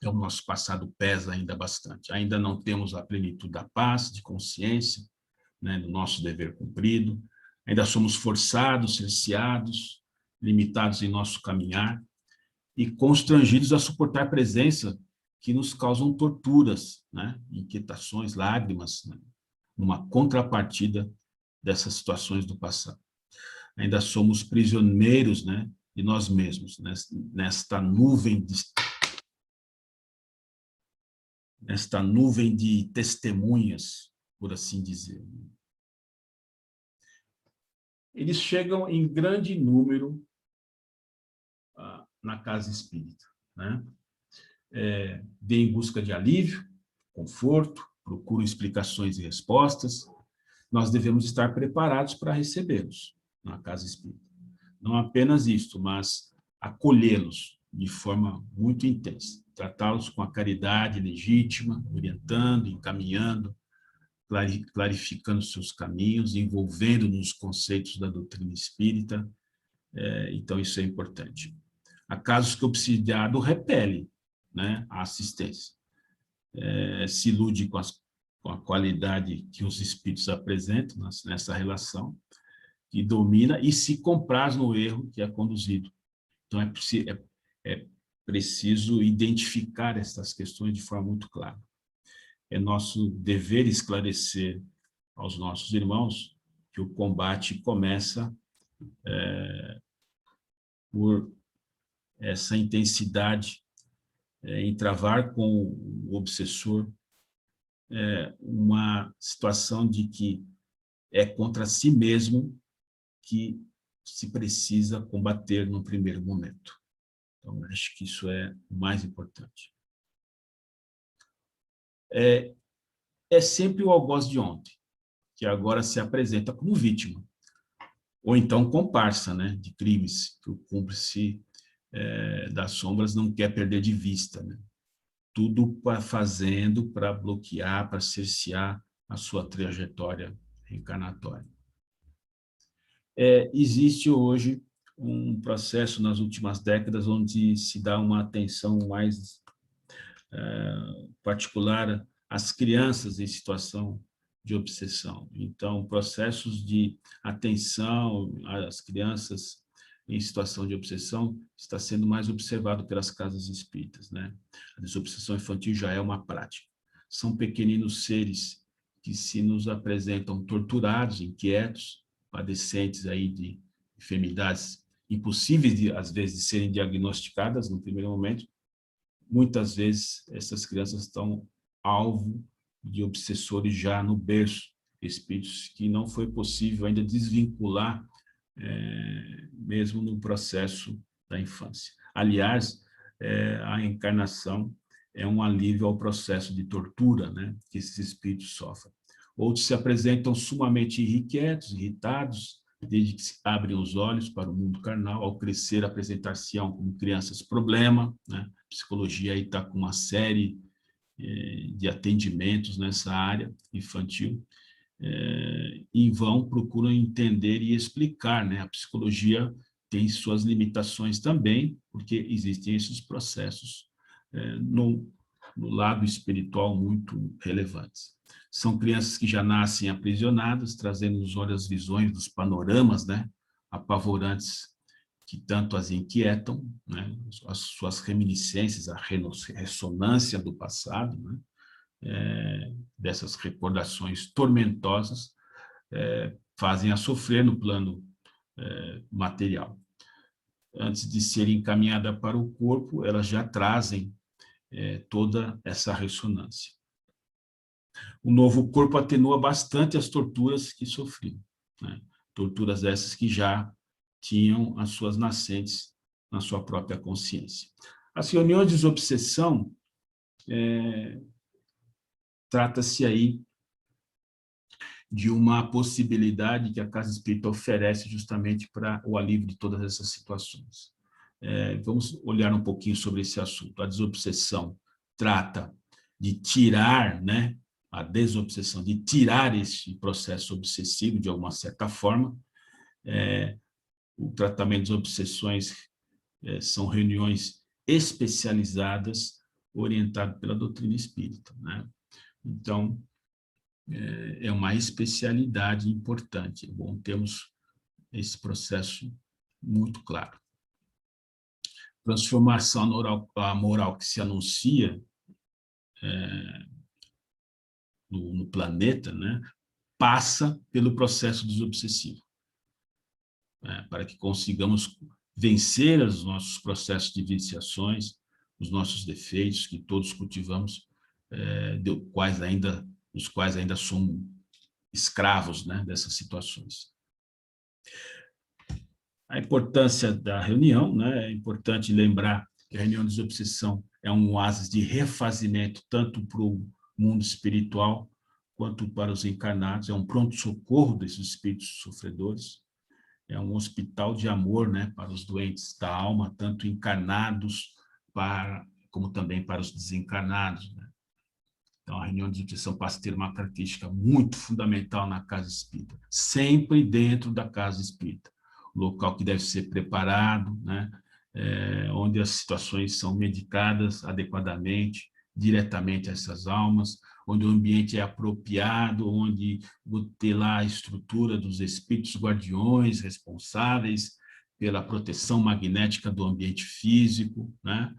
O nosso passado pesa ainda bastante. Ainda não temos a plenitude da paz, de consciência, né, do nosso dever cumprido. Ainda somos forçados, cerceados, limitados em nosso caminhar e constrangidos a suportar presença que nos causam torturas, né, inquietações, lágrimas, né, uma contrapartida dessas situações do passado. Ainda somos prisioneiros, né, de nós mesmos, nesta nuvem de testemunhas, por assim dizer. Eles chegam em grande número na casa espírita, né? Vêm em busca de alívio, conforto, procuram explicações e respostas. Nós devemos estar preparados para recebê-los na casa espírita. Não apenas isto, mas acolhê-los de forma muito intensa, tratá-los com a caridade legítima, orientando, encaminhando, clarificando seus caminhos, envolvendo nos conceitos da doutrina espírita. Então, isso é importante. Há casos que o obsidiado repele, né, a assistência. Se ilude com a qualidade que os espíritos apresentam nessa relação, que domina e se compraz no erro que é conduzido. Então, é preciso identificar essas questões de forma muito clara. É nosso dever esclarecer aos nossos irmãos que o combate começa por essa intensidade em travar com o obsessor uma situação de que é contra si mesmo que se precisa combater no primeiro momento. Então, acho que isso é o mais importante. É sempre o algoz de ontem, que agora se apresenta como vítima, ou então comparsa, né, de crimes, que o cúmplice das sombras não quer perder de vista, né? Tudo fazendo para bloquear, para cercear a sua trajetória reencarnatória. Existe hoje um processo nas últimas décadas onde se dá uma atenção mais particular às crianças em situação de obsessão. Então, processos de atenção às crianças em situação de obsessão está sendo mais observado pelas casas espíritas, né? A desobsessão infantil já é uma prática. São pequeninos seres que se nos apresentam torturados, inquietos, padecentes aí de enfermidades impossíveis, às vezes, de serem diagnosticadas no primeiro momento. Muitas vezes, essas crianças estão alvo de obsessores já no berço, espíritos que não foi possível ainda desvincular, mesmo no processo da infância. Aliás, a encarnação é um alívio ao processo de tortura, né, que esses espíritos sofrem. Outros se apresentam sumamente irrequietos, irritados, desde que se abrem os olhos para o mundo carnal, ao crescer apresentar-se-ão como crianças problema, né? A psicologia aí está com uma série de atendimentos nessa área infantil, e procuram entender e explicar, né? A psicologia tem suas limitações também, porque existem esses processos no lado espiritual muito relevantes. São crianças que já nascem aprisionadas, trazendo nos olhos as visões dos panoramas, né, apavorantes que tanto as inquietam, né, as suas reminiscências, a ressonância do passado, né, dessas recordações tormentosas, fazem-a sofrer no plano material. Antes de serem encaminhadas para o corpo, elas já trazem toda essa ressonância. O novo corpo atenua bastante as torturas que sofriam, né? Torturas essas que já tinham as suas nascentes na sua própria consciência. As reuniões de desobsessão, trata-se aí de uma possibilidade que a Casa Espírita oferece justamente para o alívio de todas essas situações. Vamos olhar um pouquinho sobre esse assunto. A desobsessão trata de tirar, né, a desobsessão, de tirar esse processo obsessivo de alguma certa forma. O tratamento das obsessões são reuniões especializadas, orientadas pela doutrina espírita, né? Então, é uma especialidade importante. É bom termos esse processo muito claro. Transformação moral que se anuncia no planeta, né, passa pelo processo desobsessivo, para que consigamos vencer os nossos processos de viciações, os nossos defeitos que todos cultivamos, dos quais ainda somos escravos, né, dessas situações. A importância da reunião, né, é importante lembrar que a reunião de desobsessão é um oásis de refazimento tanto para o mundo espiritual quanto para os encarnados, é um pronto-socorro desses espíritos sofredores, é um hospital de amor, né, para os doentes da alma, tanto encarnados como também para os desencarnados, né? Então, a reunião de desobsessão passa a ter uma característica muito fundamental na casa espírita, sempre dentro da casa espírita, local que deve ser preparado, né, onde as situações são medicadas adequadamente, diretamente a essas almas, onde o ambiente é apropriado, onde vou ter lá a estrutura dos espíritos guardiões responsáveis pela proteção magnética do ambiente físico, né?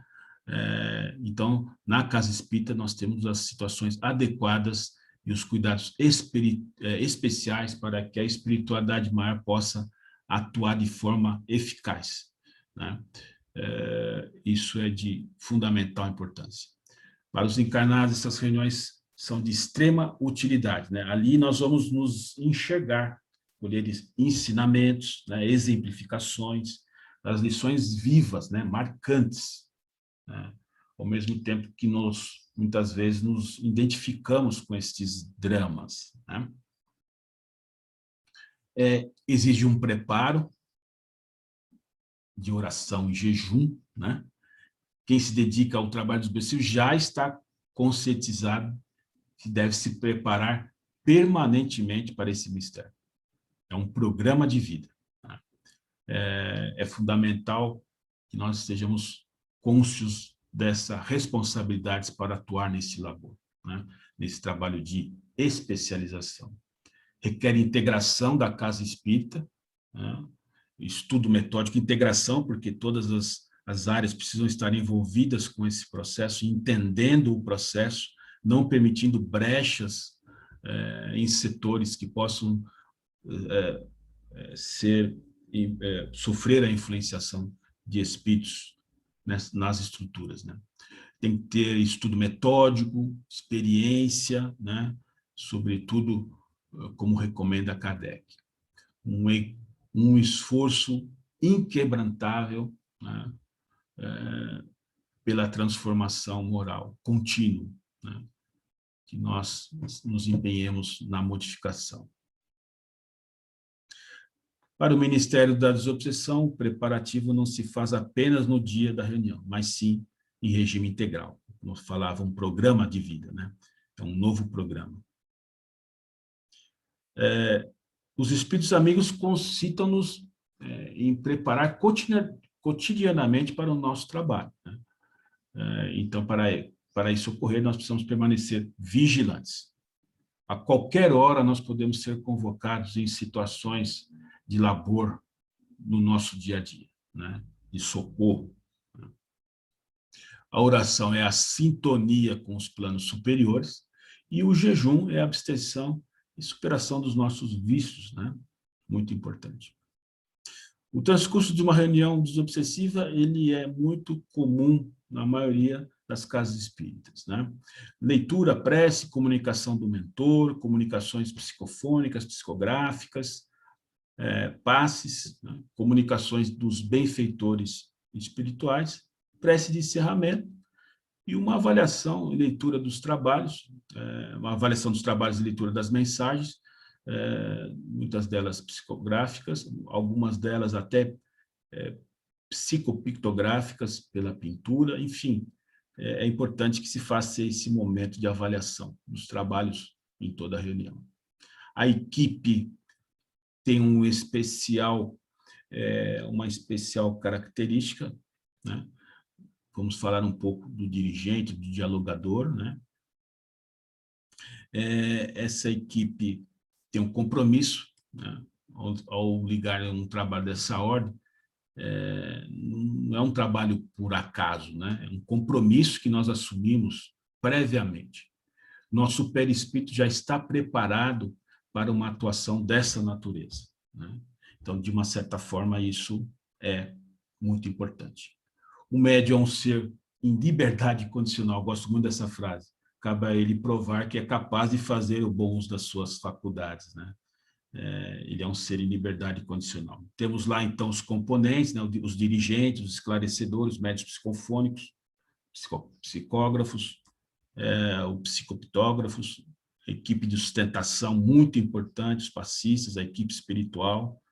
Então, na casa espírita, nós temos as situações adequadas e os cuidados especiais para que a espiritualidade maior possa atuar de forma eficaz, né? Isso é de fundamental importância. Para os encarnados, essas reuniões são de extrema utilidade, né? Ali nós vamos nos enxergar, colher ensinamentos, né, exemplificações, das lições vivas, né, marcantes, né? Ao mesmo tempo que nós, muitas vezes, nos identificamos com estes dramas, né? Exige um preparo de oração e jejum, né? Quem se dedica ao trabalho dos obsessivos já está conscientizado que deve se preparar permanentemente para esse mistério. É um programa de vida, né? É fundamental que nós estejamos cônscios dessa responsabilidade para atuar nesse labor, né? Nesse trabalho de especialização. Requer integração da casa espírita, né? Estudo metódico, integração, porque todas as áreas precisam estar envolvidas com esse processo, entendendo o processo, não permitindo brechas em setores que possam sofrer a influenciação de espíritos nas estruturas, né? Tem que ter estudo metódico, experiência, né? Sobretudo, como recomenda Kardec. Um esforço inquebrantável, né, pela transformação moral contínua, né, que nós nos empenhemos na modificação. Para o Ministério da Desobsessão, o preparativo não se faz apenas no dia da reunião, mas sim em regime integral. Como falava, um programa de vida, né? É um novo programa. Os espíritos amigos concitam-nos em preparar cotidianamente para o nosso trabalho, né? Então, para isso ocorrer, nós precisamos permanecer vigilantes. A qualquer hora nós podemos ser convocados em situações de labor no nosso dia a dia, né? De socorro. A oração é a sintonia com os planos superiores e o jejum é a abstenção e superação dos nossos vícios, né? Muito importante. O transcurso de uma reunião desobsessiva, ele é muito comum na maioria das casas espíritas, né? Leitura, prece, comunicação do mentor, comunicações psicofônicas, psicográficas, passes, né? Comunicações dos benfeitores espirituais, prece de encerramento e uma avaliação e leitura dos trabalhos, uma avaliação dos trabalhos e leitura das mensagens, muitas delas psicográficas, algumas delas até psicopictográficas pela pintura, enfim, é importante que se faça esse momento de avaliação dos trabalhos em toda a reunião. A equipe tem uma especial característica, né? Vamos falar um pouco do dirigente, do dialogador, né? Essa equipe tem um compromisso, né? Ao ligar um trabalho dessa ordem, não é um trabalho por acaso, né? É um compromisso que nós assumimos previamente. Nosso perispírito já está preparado para uma atuação dessa natureza, né? Então, de uma certa forma, isso é muito importante. O médium é um ser em liberdade condicional, gosto muito dessa frase. Cabe a ele provar que é capaz de fazer o bom uso das suas faculdades, né? Ele é um ser em liberdade condicional. Temos lá, então, os componentes, né? Os dirigentes, os esclarecedores, os médios psicofônicos, psicógrafos, os psicoptógrafos, a equipe de sustentação, muito importante, os passistas, a equipe espiritual.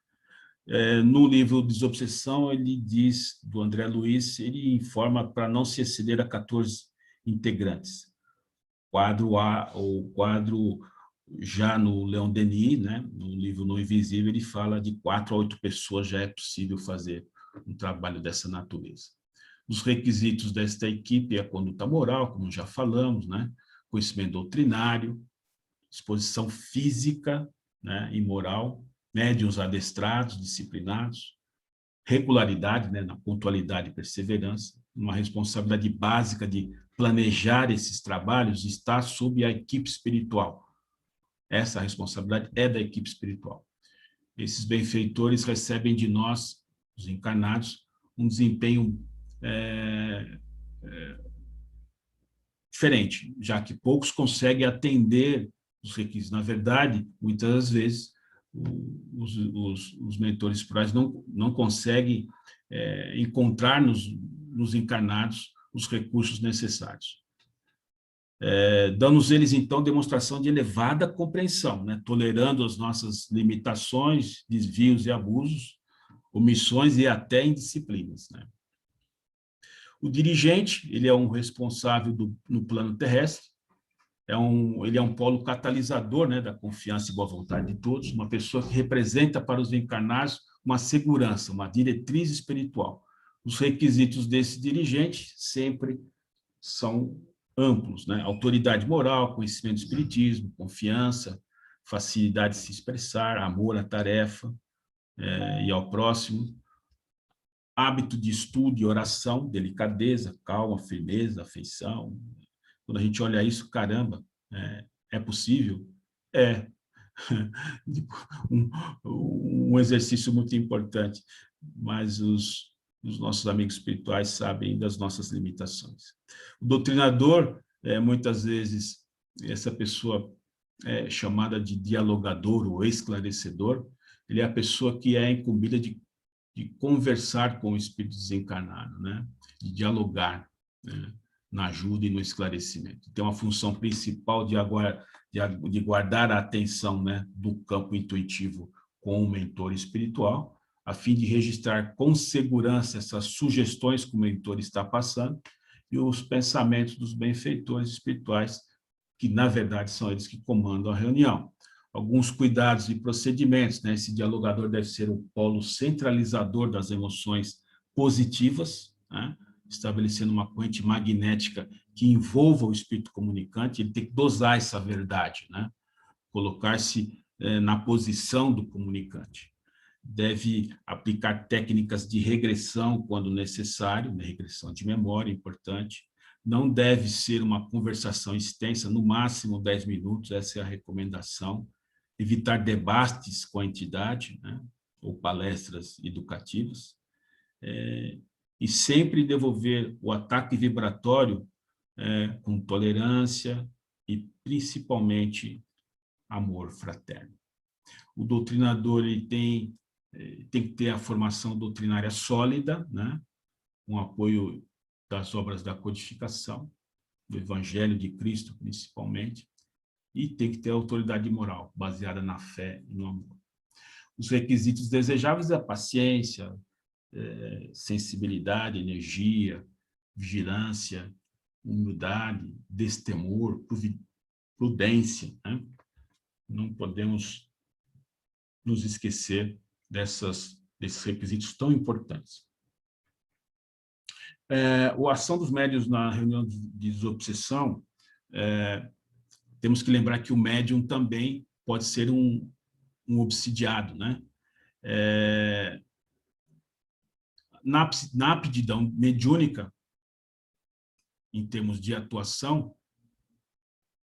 No livro Desobsessão, ele diz, do André Luiz, ele informa para não se exceder a 14 integrantes. Quadro A, ou quadro já no Leon Denis, né, no livro No Invisível, ele fala de 4 a 8 pessoas já é possível fazer um trabalho dessa natureza. Os requisitos desta equipe é a conduta moral, como já falamos, né, conhecimento doutrinário, disposição física, né, e moral, médiuns adestrados, disciplinados, regularidade, né, na pontualidade e perseverança, uma responsabilidade básica de planejar esses trabalhos está sob a equipe espiritual. Essa responsabilidade é da equipe espiritual. Esses benfeitores recebem de nós, os encarnados, um desempenho diferente, já que poucos conseguem atender os requisitos. Na verdade, muitas vezes, os mentores espirituais não conseguem encontrar nos encarnados os recursos necessários. Damos eles, então, demonstração de elevada compreensão, né? Tolerando as nossas limitações, desvios e abusos, omissões e até indisciplinas, né? O dirigente, ele é um responsável no plano terrestre, ele é um polo catalisador, né, da confiança e boa vontade de todos, uma pessoa que representa para os encarnados uma segurança, uma diretriz espiritual. Os requisitos desse dirigente sempre são amplos, né? Autoridade moral, conhecimento do espiritismo, confiança, facilidade de se expressar, amor à tarefa e ao próximo, hábito de estudo e oração, delicadeza, calma, firmeza, afeição. Quando a gente olha isso, caramba, é possível? É. Um exercício muito importante, mas os nossos amigos espirituais sabem das nossas limitações. O doutrinador, muitas vezes, essa pessoa é chamada de dialogador ou esclarecedor, ele é a pessoa que é incumbida de conversar com o espírito desencarnado, né? De dialogar, né? Na ajuda e no esclarecimento. Tem uma função principal de guardar a atenção, né, do campo intuitivo com o mentor espiritual, a fim de registrar com segurança essas sugestões que o mentor está passando e os pensamentos dos benfeitores espirituais, que, na verdade, são eles que comandam a reunião. Alguns cuidados e procedimentos, né? Esse dialogador deve ser o polo centralizador das emoções positivas, né? Estabelecendo uma corrente magnética que envolva o espírito comunicante. Ele tem que dosar essa verdade, né? Colocar-se na posição do comunicante. Deve aplicar técnicas de regressão quando necessário, né? Regressão de memória, importante. Não deve ser uma conversação extensa, no máximo 10 minutos, essa é a recomendação. Evitar debates com a entidade, né? Ou palestras educativas. E sempre devolver o ataque vibratório com tolerância e, principalmente, amor fraterno. O doutrinador ele tem que ter a formação doutrinária sólida, né? Com apoio das obras da codificação, do Evangelho de Cristo, principalmente, e tem que ter autoridade moral, baseada na fé e no amor. Os requisitos desejáveis é a paciência, sensibilidade, energia, vigilância, humildade, destemor, prudência, né? Não podemos nos esquecer desses requisitos tão importantes. A ação dos médiuns na reunião de desobsessão, temos que lembrar que o médium também pode ser um obsidiado, né? Na aptidão mediúnica, em termos de atuação,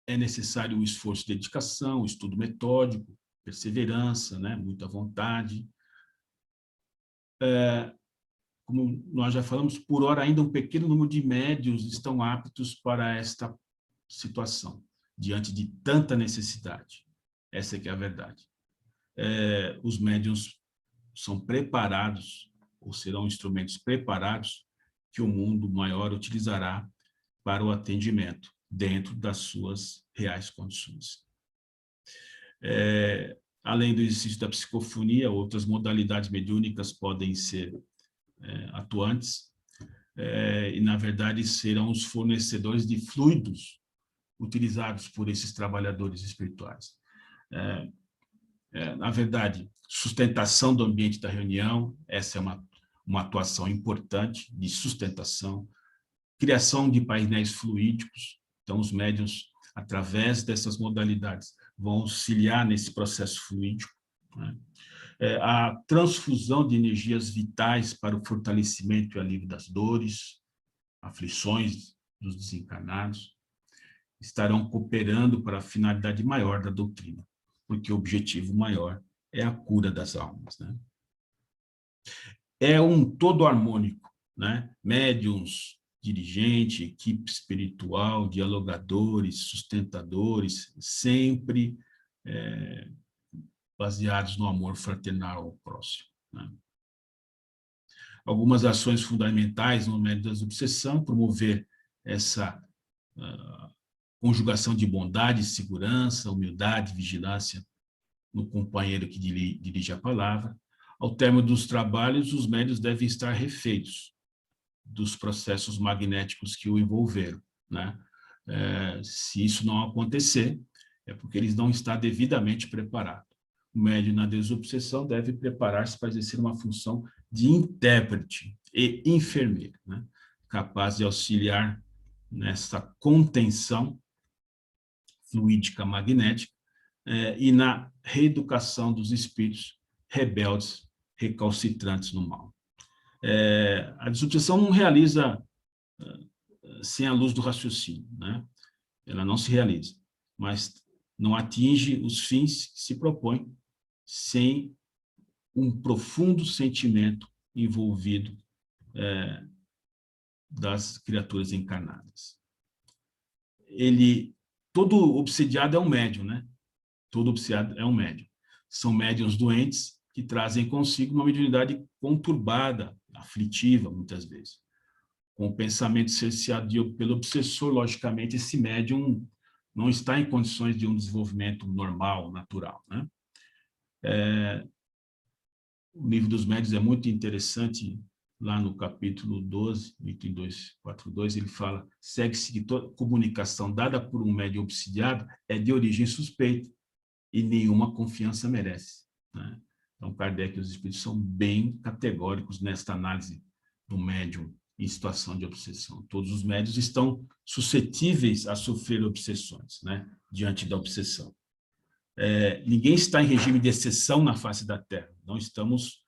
é necessário o esforço de dedicação, o estudo metódico, perseverança, né? Muita vontade. como nós já falamos, por hora ainda um pequeno número de médiuns estão aptos para esta situação, diante de tanta necessidade. Essa é que é a verdade. Os médiuns são preparados, ou serão instrumentos preparados, que o mundo maior utilizará para o atendimento, dentro das suas reais condições. Além do exercício da psicofonia, outras modalidades mediúnicas podem ser atuantes, e, na verdade, serão os fornecedores de fluidos utilizados por esses trabalhadores espirituais. Na verdade, sustentação do ambiente da reunião, essa é uma atuação importante de sustentação, criação de painéis fluídicos, então os médiuns, através dessas modalidades, vão auxiliar nesse processo fluídico, né? A transfusão de energias vitais para o fortalecimento e alívio das dores, aflições dos desencarnados, estarão cooperando para a finalidade maior da doutrina, porque o objetivo maior é a cura das almas, né? É um todo harmônico, né? Médiuns, dirigente, equipe espiritual, dialogadores, sustentadores, sempre baseados no amor fraternal ao próximo, né? Algumas ações fundamentais no método da obsessão, promover essa conjugação de bondade, segurança, humildade, vigilância no companheiro que dirige a palavra. Ao término dos trabalhos, os médiuns devem estar refeitos dos processos magnéticos que o envolveram, né? Se isso não acontecer, é porque eles não estão devidamente preparados. O médium na desobsessão deve preparar-se para exercer uma função de intérprete e enfermeiro, né? Capaz de auxiliar nessa contenção fluídica magnética e na reeducação dos espíritos rebeldes, recalcitrantes no mal. A desobsessão não realiza sem a luz do raciocínio, né? Ela não se realiza, mas não atinge os fins que se propõe sem um profundo sentimento envolvido das criaturas encarnadas. Todo obsidiado é um médium, né? Todo obsidiado é um médium. São médiuns doentes que trazem consigo uma mediunidade conturbada, aflitiva, muitas vezes. Com o pensamento cerceado pelo obsessor, logicamente, esse médium não está em condições de um desenvolvimento normal, natural, né? O livro dos médiuns é muito interessante, lá no capítulo 12, item 242, ele fala: segue-se que toda comunicação dada por um médium obsidiado é de origem suspeita e nenhuma confiança merece, né? Então, Kardec e os espíritos são bem categóricos nesta análise do médium em situação de obsessão. Todos os médiuns estão suscetíveis a sofrer obsessões, né? Diante da obsessão. Ninguém está em regime de exceção na face da Terra. Não estamos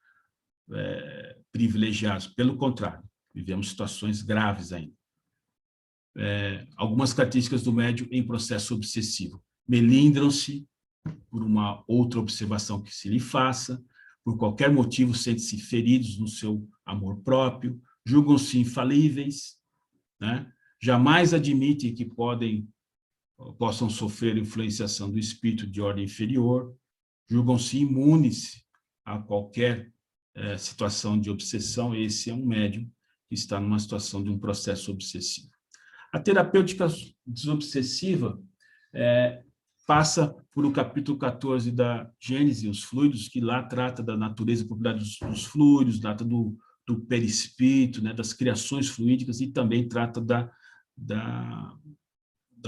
privilegiados. Pelo contrário, vivemos situações graves ainda. Algumas características do médium em processo obsessivo. Melindram-se por uma outra observação que se lhe faça, por qualquer motivo sentem-se feridos no seu amor próprio, julgam-se infalíveis, né? Jamais admitem que possam sofrer influenciação do espírito de ordem inferior, julgam-se imunes a qualquer situação de obsessão. Esse é um médium que está numa situação de um processo obsessivo. A terapêutica desobsessiva passa por o capítulo 14 da Gênese, os fluidos, que lá trata da natureza e propriedade dos fluidos, trata do perispírito, né, das criações fluídicas, e também trata da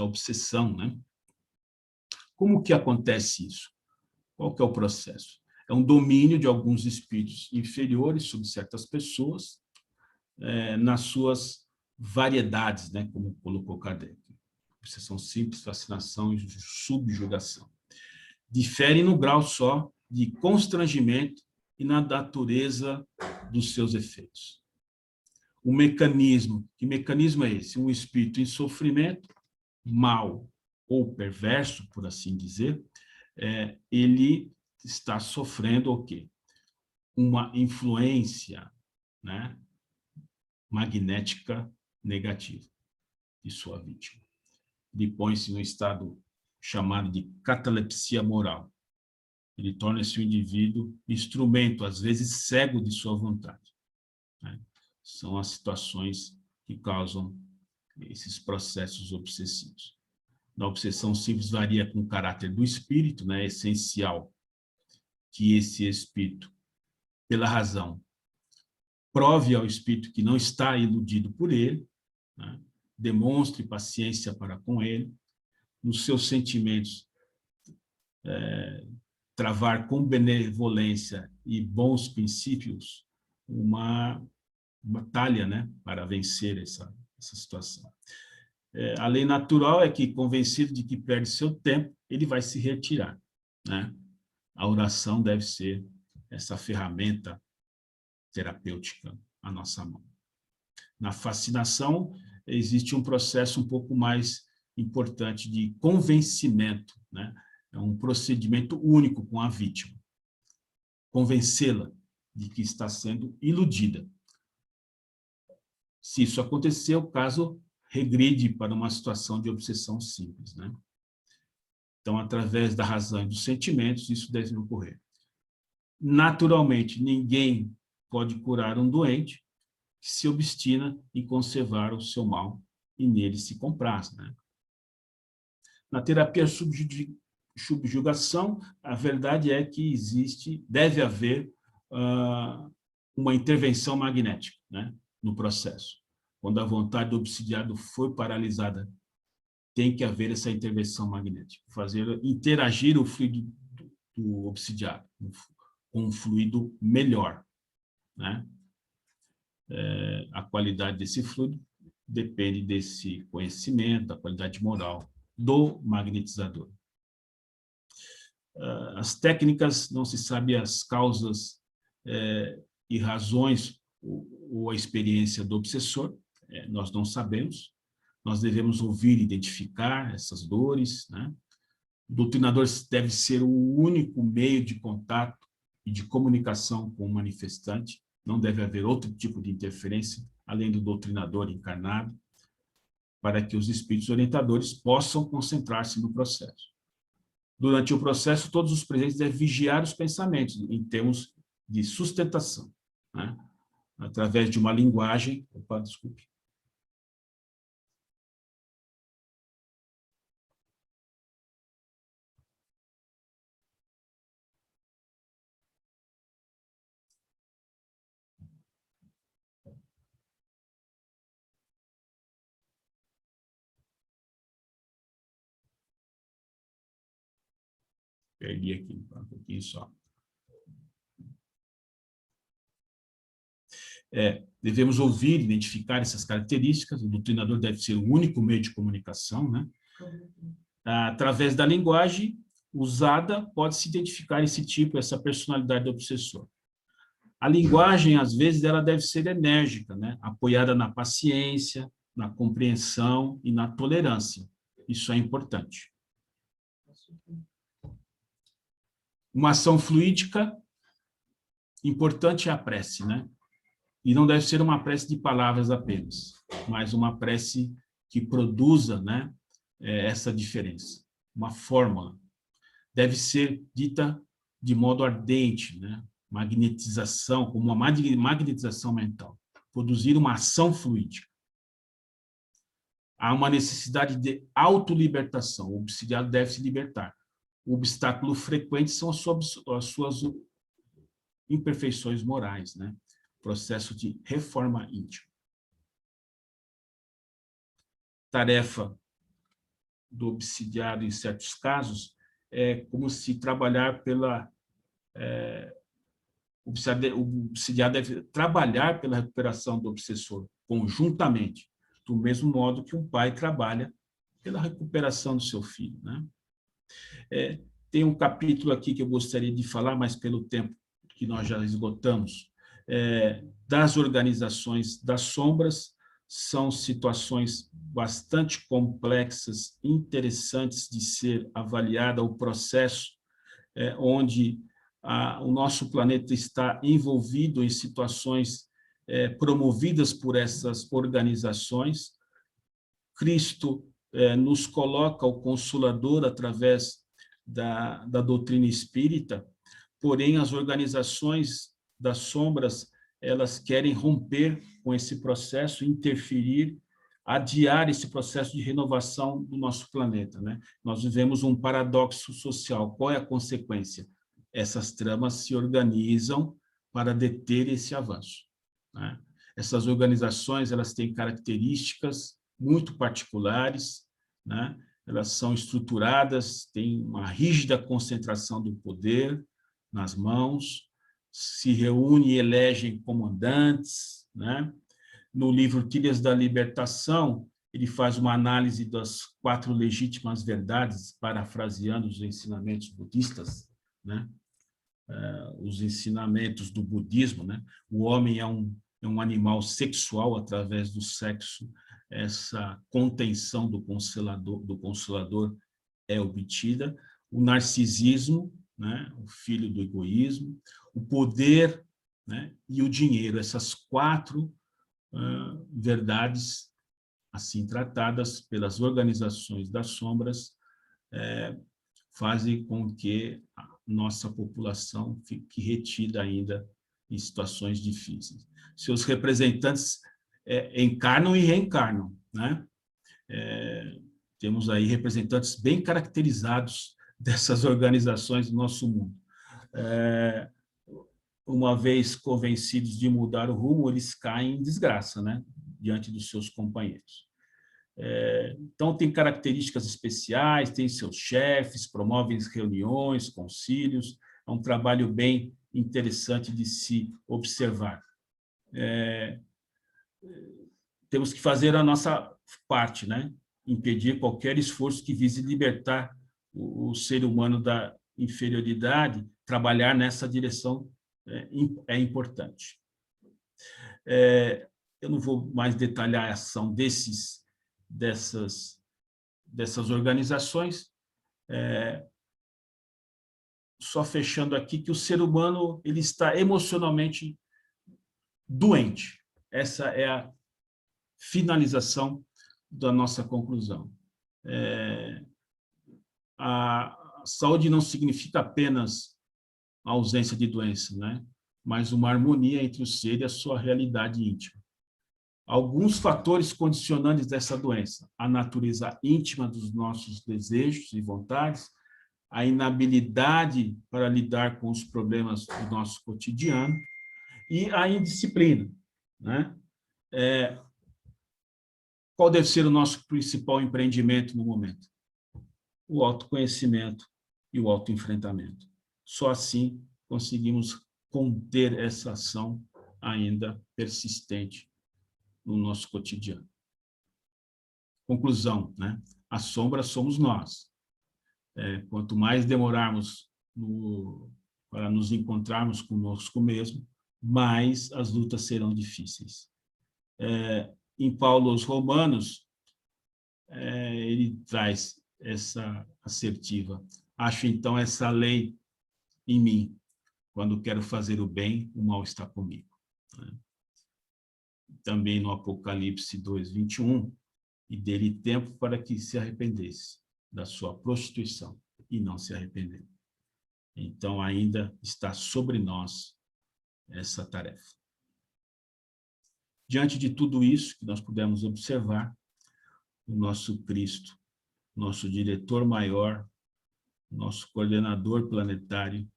obsessão, né? Como que acontece isso? Qual que é o processo? É um domínio de alguns espíritos inferiores sobre certas pessoas, nas suas variedades, né, como colocou Kardec. Obsessão simples, fascinação e subjugação. Diferem no grau só de constrangimento e na natureza dos seus efeitos. O mecanismo, que mecanismo é esse? Um espírito em sofrimento, mal ou perverso, por assim dizer, ele está sofrendo o quê? Uma influência, né, magnética negativa de sua vítima. Ele põe-se no estado chamado de catalepsia moral. Ele torna-se um indivíduo instrumento, às vezes cego de sua vontade, né? São as situações que causam esses processos obsessivos. Na obsessão simples varia com o caráter do espírito, né? É essencial que esse espírito, pela razão, prove ao espírito que não está iludido por ele, né? Demonstre paciência para com ele, nos seus sentimentos, travar com benevolência e bons princípios uma batalha, né, para vencer essa situação. A lei natural é que, convencido de que perde seu tempo, ele vai se retirar, né? A oração deve ser essa ferramenta terapêutica à nossa mão. Na fascinação, existe um processo um pouco mais importante de convencimento, né? É um procedimento único com a vítima. Convencê-la de que está sendo iludida. Se isso acontecer, o caso regride para uma situação de obsessão simples, né? Então, através da razão e dos sentimentos, isso deve ocorrer. Naturalmente, ninguém pode curar um doente que se obstina em conservar o seu mal e nele se compraz, né? Na terapia subjugação, a verdade é que deve haver uma intervenção magnética, né, no processo. Quando a vontade do obsidiado foi paralisada, tem que haver essa intervenção magnética, fazer interagir o fluido do obsidiado com um fluido melhor, né? A qualidade desse fluido depende desse conhecimento, da qualidade moral do magnetizador. As técnicas, não se sabe as causas e razões ou a experiência do obsessor, nós não sabemos. Nós devemos ouvir e identificar essas dores, né? O doutrinador deve ser o único meio de contato e de comunicação com o manifestante. Não deve haver outro tipo de interferência, além do doutrinador encarnado, para que os espíritos orientadores possam concentrar-se no processo. Durante o processo, todos os presentes devem vigiar os pensamentos, em termos de sustentação, né? Através de uma linguagem... Opa, desculpe. Perdi aqui um pouquinho só. Devemos ouvir, identificar essas características. O doutrinador deve ser o único meio de comunicação, né? Através da linguagem usada, pode-se identificar esse tipo, essa personalidade do obsessor. A linguagem, às vezes, ela deve ser enérgica, né? Apoiada na paciência, na compreensão e na tolerância. Isso é importante. Uma ação fluídica, importante é a prece, né? E não deve ser uma prece de palavras apenas, mas uma prece que produza, né, essa diferença. Uma fórmula. Deve ser dita de modo ardente, né? Magnetização, como uma magnetização mental. Produzir uma ação fluídica. Há uma necessidade de autolibertação. O obsidiado deve se libertar. O obstáculo frequente são as suas imperfeições morais, né? Processo de reforma íntima. Tarefa do obsidiado, em certos casos, é como se trabalhar pela... o obsidiado deve trabalhar pela recuperação do obsessor, conjuntamente, do mesmo modo que um pai trabalha pela recuperação do seu filho, né? Tem um capítulo aqui que eu gostaria de falar, mas pelo tempo que nós já esgotamos, das organizações das sombras. São situações bastante complexas, interessantes de ser avaliada, o processo onde o nosso planeta está envolvido em situações promovidas por essas organizações. Cristo nos coloca o Consolador através da doutrina espírita, porém as organizações das sombras, elas querem romper com esse processo, interferir, adiar esse processo de renovação do nosso planeta, né? Nós vivemos um paradoxo social. Qual é a consequência? Essas tramas se organizam para deter esse avanço, né? Essas organizações, elas têm características muito particulares, né? Elas são estruturadas, têm uma rígida concentração do poder nas mãos, se reúnem e elegem comandantes, né? No livro Trilhas da Libertação, ele faz uma análise das 4 legítimas verdades, parafraseando os ensinamentos budistas, né? Os ensinamentos do budismo, né? O homem é um animal sexual através do sexo. Essa contenção do consolador é obtida. O narcisismo, né? O filho do egoísmo, o poder, né? E o dinheiro. Essas 4 verdades, assim tratadas pelas organizações das sombras, fazem com que a nossa população fique retida ainda em situações difíceis. Seus representantes encarnam e reencarnam, né? Temos aí representantes bem caracterizados dessas organizações do nosso mundo. Uma vez convencidos de mudar o rumo, eles caem em desgraça, né? Diante dos seus companheiros. Então, tem características especiais, tem seus chefes, promovem reuniões, concílios, é um trabalho bem interessante de se observar. Temos que fazer a nossa parte, né? Impedir qualquer esforço que vise libertar o ser humano da inferioridade, trabalhar nessa direção é importante. Eu não vou mais detalhar a ação dessas organizações, só fechando aqui que o ser humano ele está emocionalmente doente. Essa é a finalização da nossa conclusão. A saúde não significa apenas a ausência de doença, né? Mas uma harmonia entre o ser e a sua realidade íntima. Alguns fatores condicionantes dessa doença: a natureza íntima dos nossos desejos e vontades, a inabilidade para lidar com os problemas do nosso cotidiano e a indisciplina, né? Qual deve ser o nosso principal empreendimento no momento? O autoconhecimento e o autoenfrentamento. Só assim conseguimos conter essa ação ainda persistente no nosso cotidiano. Conclusão, né? A sombra somos nós. Quanto mais demorarmos para nos encontrarmos conosco mesmo, mais as lutas serão difíceis. Em Paulo aos Romanos, ele traz essa assertiva: acho então essa lei em mim, quando quero fazer o bem, o mal está comigo. Também no Apocalipse 2:21, e dele tempo para que se arrependesse da sua prostituição, e não se arrependeu. Então ainda está sobre nós essa tarefa. Diante de tudo isso que nós pudemos observar, o nosso Cristo, nosso diretor maior, nosso coordenador planetário,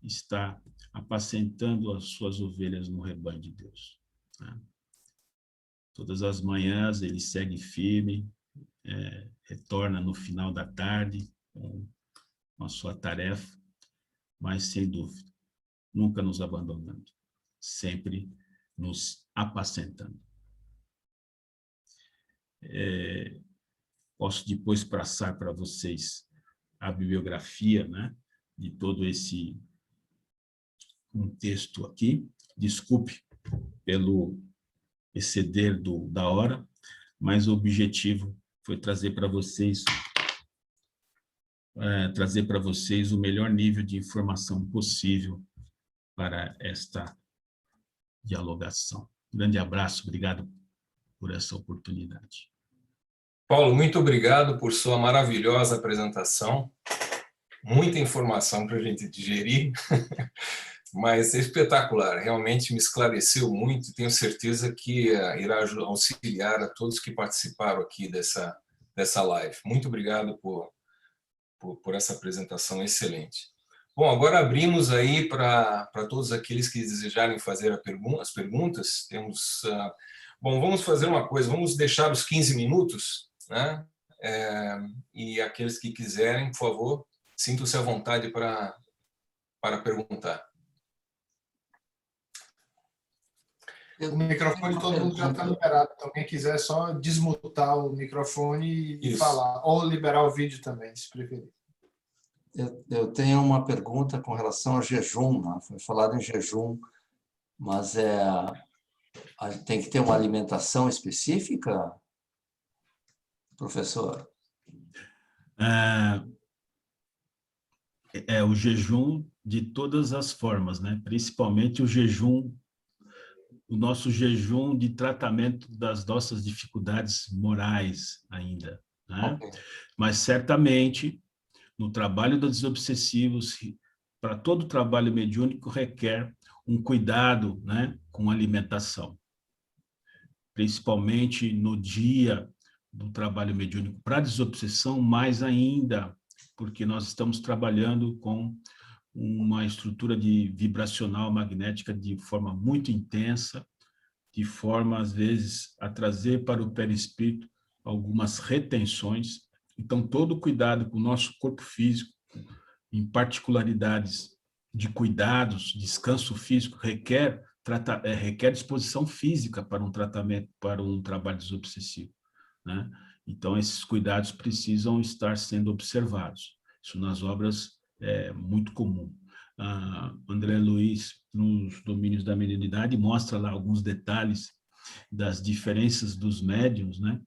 está apacentando as suas ovelhas no rebanho de Deus. Todas as manhãs ele segue firme, retorna no final da tarde com a sua tarefa, mas sem dúvida, nunca nos abandonando, sempre nos apacentando. Posso depois passar para vocês a bibliografia, né, de todo esse contexto aqui. Desculpe pelo exceder da hora, mas o objetivo foi trazer para vocês o melhor nível de informação possível para esta dialogação. grande abraço, obrigado por essa oportunidade. Paulo, muito obrigado por sua maravilhosa apresentação. Muita informação para a gente digerir, mas é espetacular. Realmente me esclareceu muito e tenho certeza que irá auxiliar a todos que participaram aqui dessa live. Muito obrigado por essa apresentação excelente. Bom, agora abrimos aí para todos aqueles que desejarem fazer as perguntas. Bom, vamos fazer uma coisa, vamos deixar os 15 minutos, né? E aqueles que quiserem, por favor, sintam-se à vontade para perguntar. O microfone de todo mundo já está liberado. Então, quem quiser é só desmutar o microfone e falar. Ou liberar o vídeo também, se preferir. Eu tenho uma pergunta com relação ao jejum. Né? Foi falado em jejum, mas tem que ter uma alimentação específica, professor? O jejum de todas as formas, né? Principalmente o nosso jejum de tratamento das nossas dificuldades morais ainda, né? Okay. Mas certamente no trabalho dos desobsessivos, para todo trabalho mediúnico requer um cuidado, né, com a alimentação. Principalmente no dia do trabalho mediúnico para desobsessão, mais ainda, porque nós estamos trabalhando com uma estrutura vibracional magnética de forma muito intensa, de forma, às vezes, a trazer para o perispírito algumas retenções. Então, todo cuidado com o nosso corpo físico, em particularidades de cuidados, descanso físico, requer disposição física para um tratamento, para um trabalho desobsessivo, né? Então, esses cuidados precisam estar sendo observados. Isso nas obras é muito comum. André Luiz, nos domínios da mediunidade, mostra lá alguns detalhes das diferenças dos médiuns, né?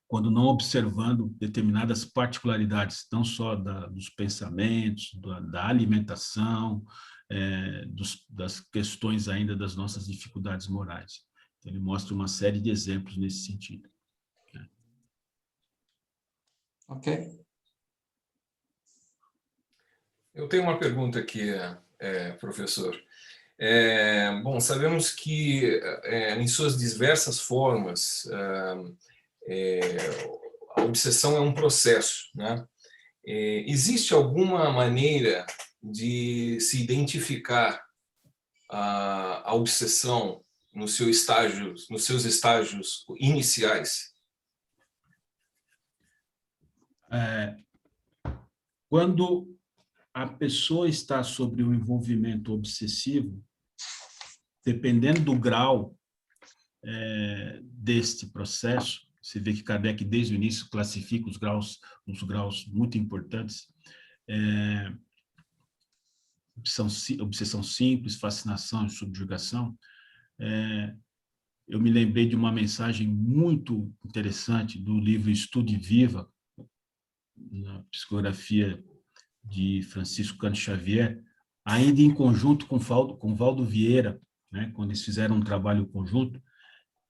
Quando não observando determinadas particularidades, não só dos pensamentos, da alimentação, das questões ainda das nossas dificuldades morais. Então, ele mostra uma série de exemplos nesse sentido. Ok. Eu tenho uma pergunta aqui, professor. Bom, sabemos que em suas diversas formas, a obsessão é um processo, né? Existe alguma maneira de se identificar a obsessão nos seus estágios iniciais? Quando a pessoa está sobre um envolvimento obsessivo, dependendo do grau deste processo, você vê que Kardec, desde o início, classifica os graus muito importantes, obsessão simples, fascinação e subjugação. Eu me lembrei de uma mensagem muito interessante do livro Estude Viva, na psicografia de Francisco Cândido Xavier, ainda em conjunto com Valdo Vieira, né, quando eles fizeram um trabalho conjunto,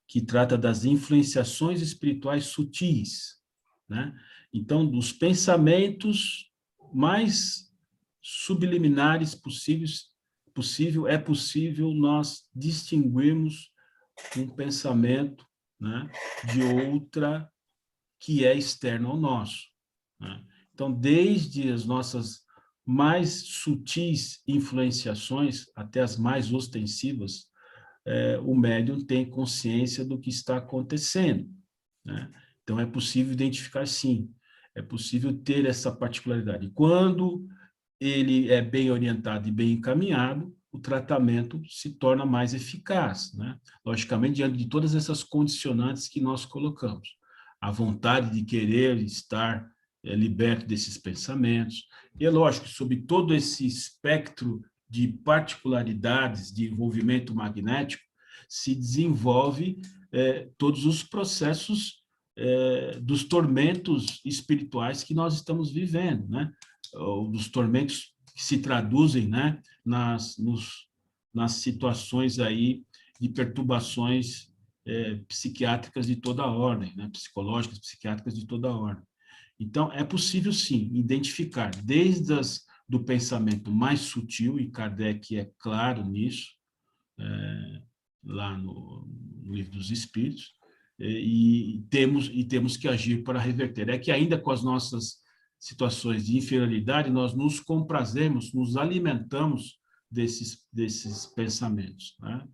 que trata das influenciações espirituais sutis, né? Então, dos pensamentos mais subliminares é possível nós distinguirmos um pensamento, né, de outra que é externo ao nosso, né? Então, desde as nossas mais sutis influenciações até as mais ostensivas, o médium tem consciência do que está acontecendo, né? Então, é possível identificar, sim, é possível ter essa particularidade. E quando ele é bem orientado e bem encaminhado, o tratamento se torna mais eficaz, né? Logicamente, diante de todas essas condicionantes que nós colocamos. A vontade de querer estar liberto desses pensamentos. E é lógico, sob todo esse espectro de particularidades de envolvimento magnético, se desenvolve todos os processos dos tormentos espirituais que nós estamos vivendo, né? Ou dos tormentos que se traduzem, né, nas situações aí de perturbações psiquiátricas de toda a ordem, né? Psicológicas, psiquiátricas de toda a ordem. Então, é possível, sim, identificar desde do pensamento mais sutil, e Kardec é claro nisso, lá no Livro dos Espíritos, e temos que agir para reverter. É que ainda com as nossas situações de inferioridade, nós nos comprazemos, nos alimentamos desses pensamentos, né?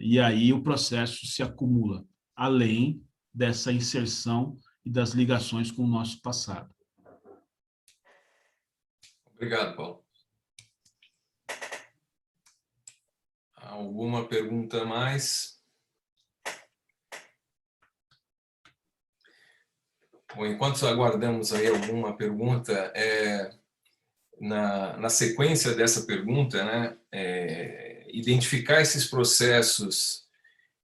E aí o processo se acumula, além dessa inserção e das ligações com o nosso passado. Obrigado, Paulo. Alguma pergunta a mais? Bom, enquanto aguardamos aí alguma pergunta, na sequência dessa pergunta, né, identificar esses processos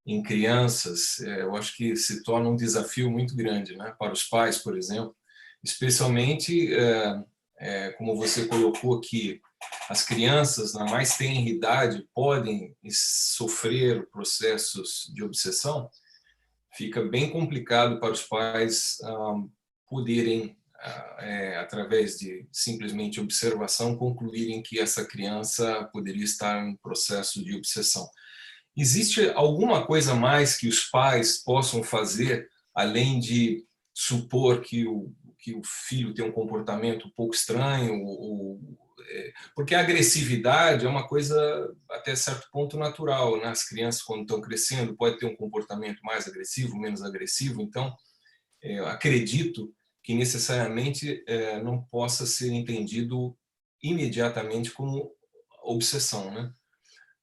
em crianças, eu acho que se torna um desafio muito grande, né, para os pais, por exemplo, especialmente, como você colocou aqui, as crianças na mais tenra idade podem sofrer processos de obsessão. Fica bem complicado para os pais poderem, através de simplesmente observação, concluírem que essa criança poderia estar em processo de obsessão. Existe alguma coisa mais que os pais possam fazer, além de supor que o filho tem um comportamento um pouco estranho, porque a agressividade é uma coisa até certo ponto natural, né? As crianças, quando estão crescendo, podem ter um comportamento mais agressivo, menos agressivo, então eu acredito que necessariamente não possa ser entendido imediatamente como obsessão, né?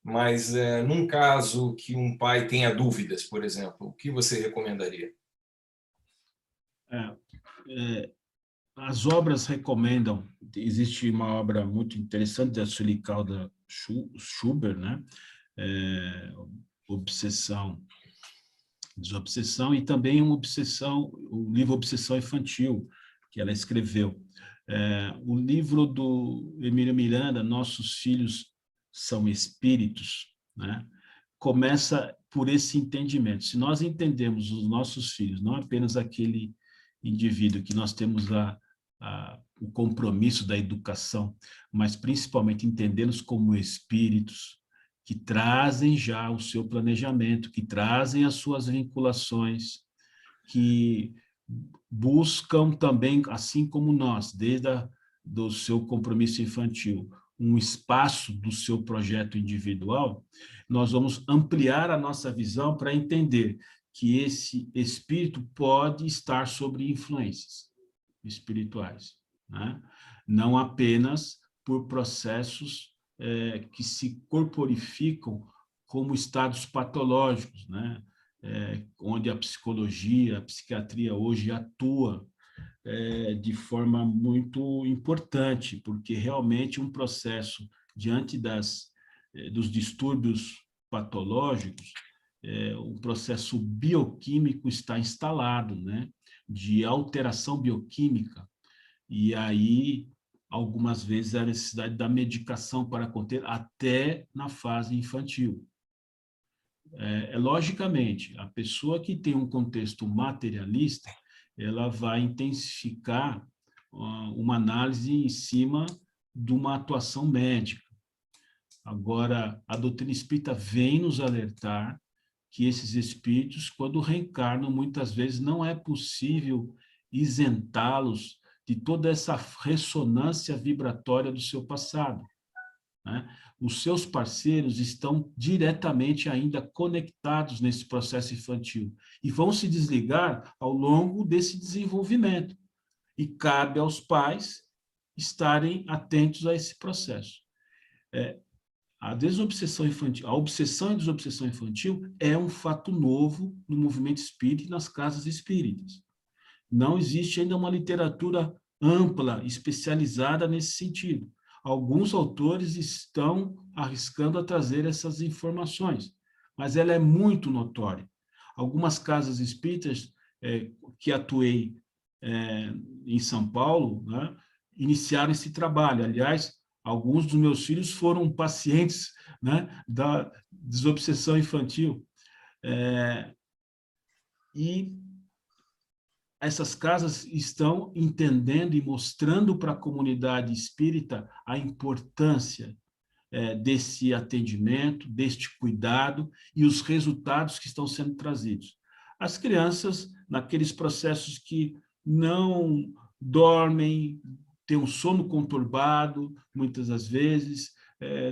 Mas num caso que um pai tenha dúvidas, por exemplo, o que você recomendaria? As obras recomendam, existe uma obra muito interessante da Sueli Calder Schubert, né? Obsessão, Desobsessão, e também o livro Obsessão Infantil, que ela escreveu. O livro do Emílio Miranda, Nossos Filhos São Espíritos, né? Começa por esse entendimento. Se nós entendemos os nossos filhos, não apenas aquele indivíduo que nós temos o compromisso da educação, mas principalmente entendê-los como espíritos que trazem já o seu planejamento, que trazem as suas vinculações, que buscam também, assim como nós, desde do seu compromisso infantil, um espaço do seu projeto individual, nós vamos ampliar a nossa visão para entender que esse espírito pode estar sob influências espirituais, né? Não apenas por processos que se corporificam como estados patológicos, né? Onde a psicologia, a psiquiatria hoje atua de forma muito importante, porque realmente um processo diante dos distúrbios patológicos, um processo bioquímico está instalado, né? De alteração bioquímica, e aí algumas vezes a necessidade da medicação para conter até na fase infantil. Logicamente, a pessoa que tem um contexto materialista, ela vai intensificar uma análise em cima de uma atuação médica. Agora, a doutrina espírita vem nos alertar que esses espíritos, quando reencarnam, muitas vezes não é possível isentá-los de toda essa ressonância vibratória do seu passado, né? Os seus parceiros estão diretamente ainda conectados nesse processo infantil e vão se desligar ao longo desse desenvolvimento. E cabe aos pais estarem atentos a esse processo. A desobsessão infantil, a obsessão e desobsessão infantil é um fato novo no movimento espírita e nas casas espíritas. Não existe ainda uma literatura ampla, especializada nesse sentido. Alguns autores estão arriscando a trazer essas informações, mas ela é muito notória. Algumas casas espíritas que atuei em São Paulo, né, iniciaram esse trabalho. Aliás, Alguns dos meus filhos foram pacientes, né, da desobsessão infantil. E essas casas estão entendendo e mostrando para a comunidade espírita a importância desse atendimento, deste cuidado e os resultados que estão sendo trazidos. As crianças, naqueles processos que não dormem, têm um sono conturbado, muitas das vezes,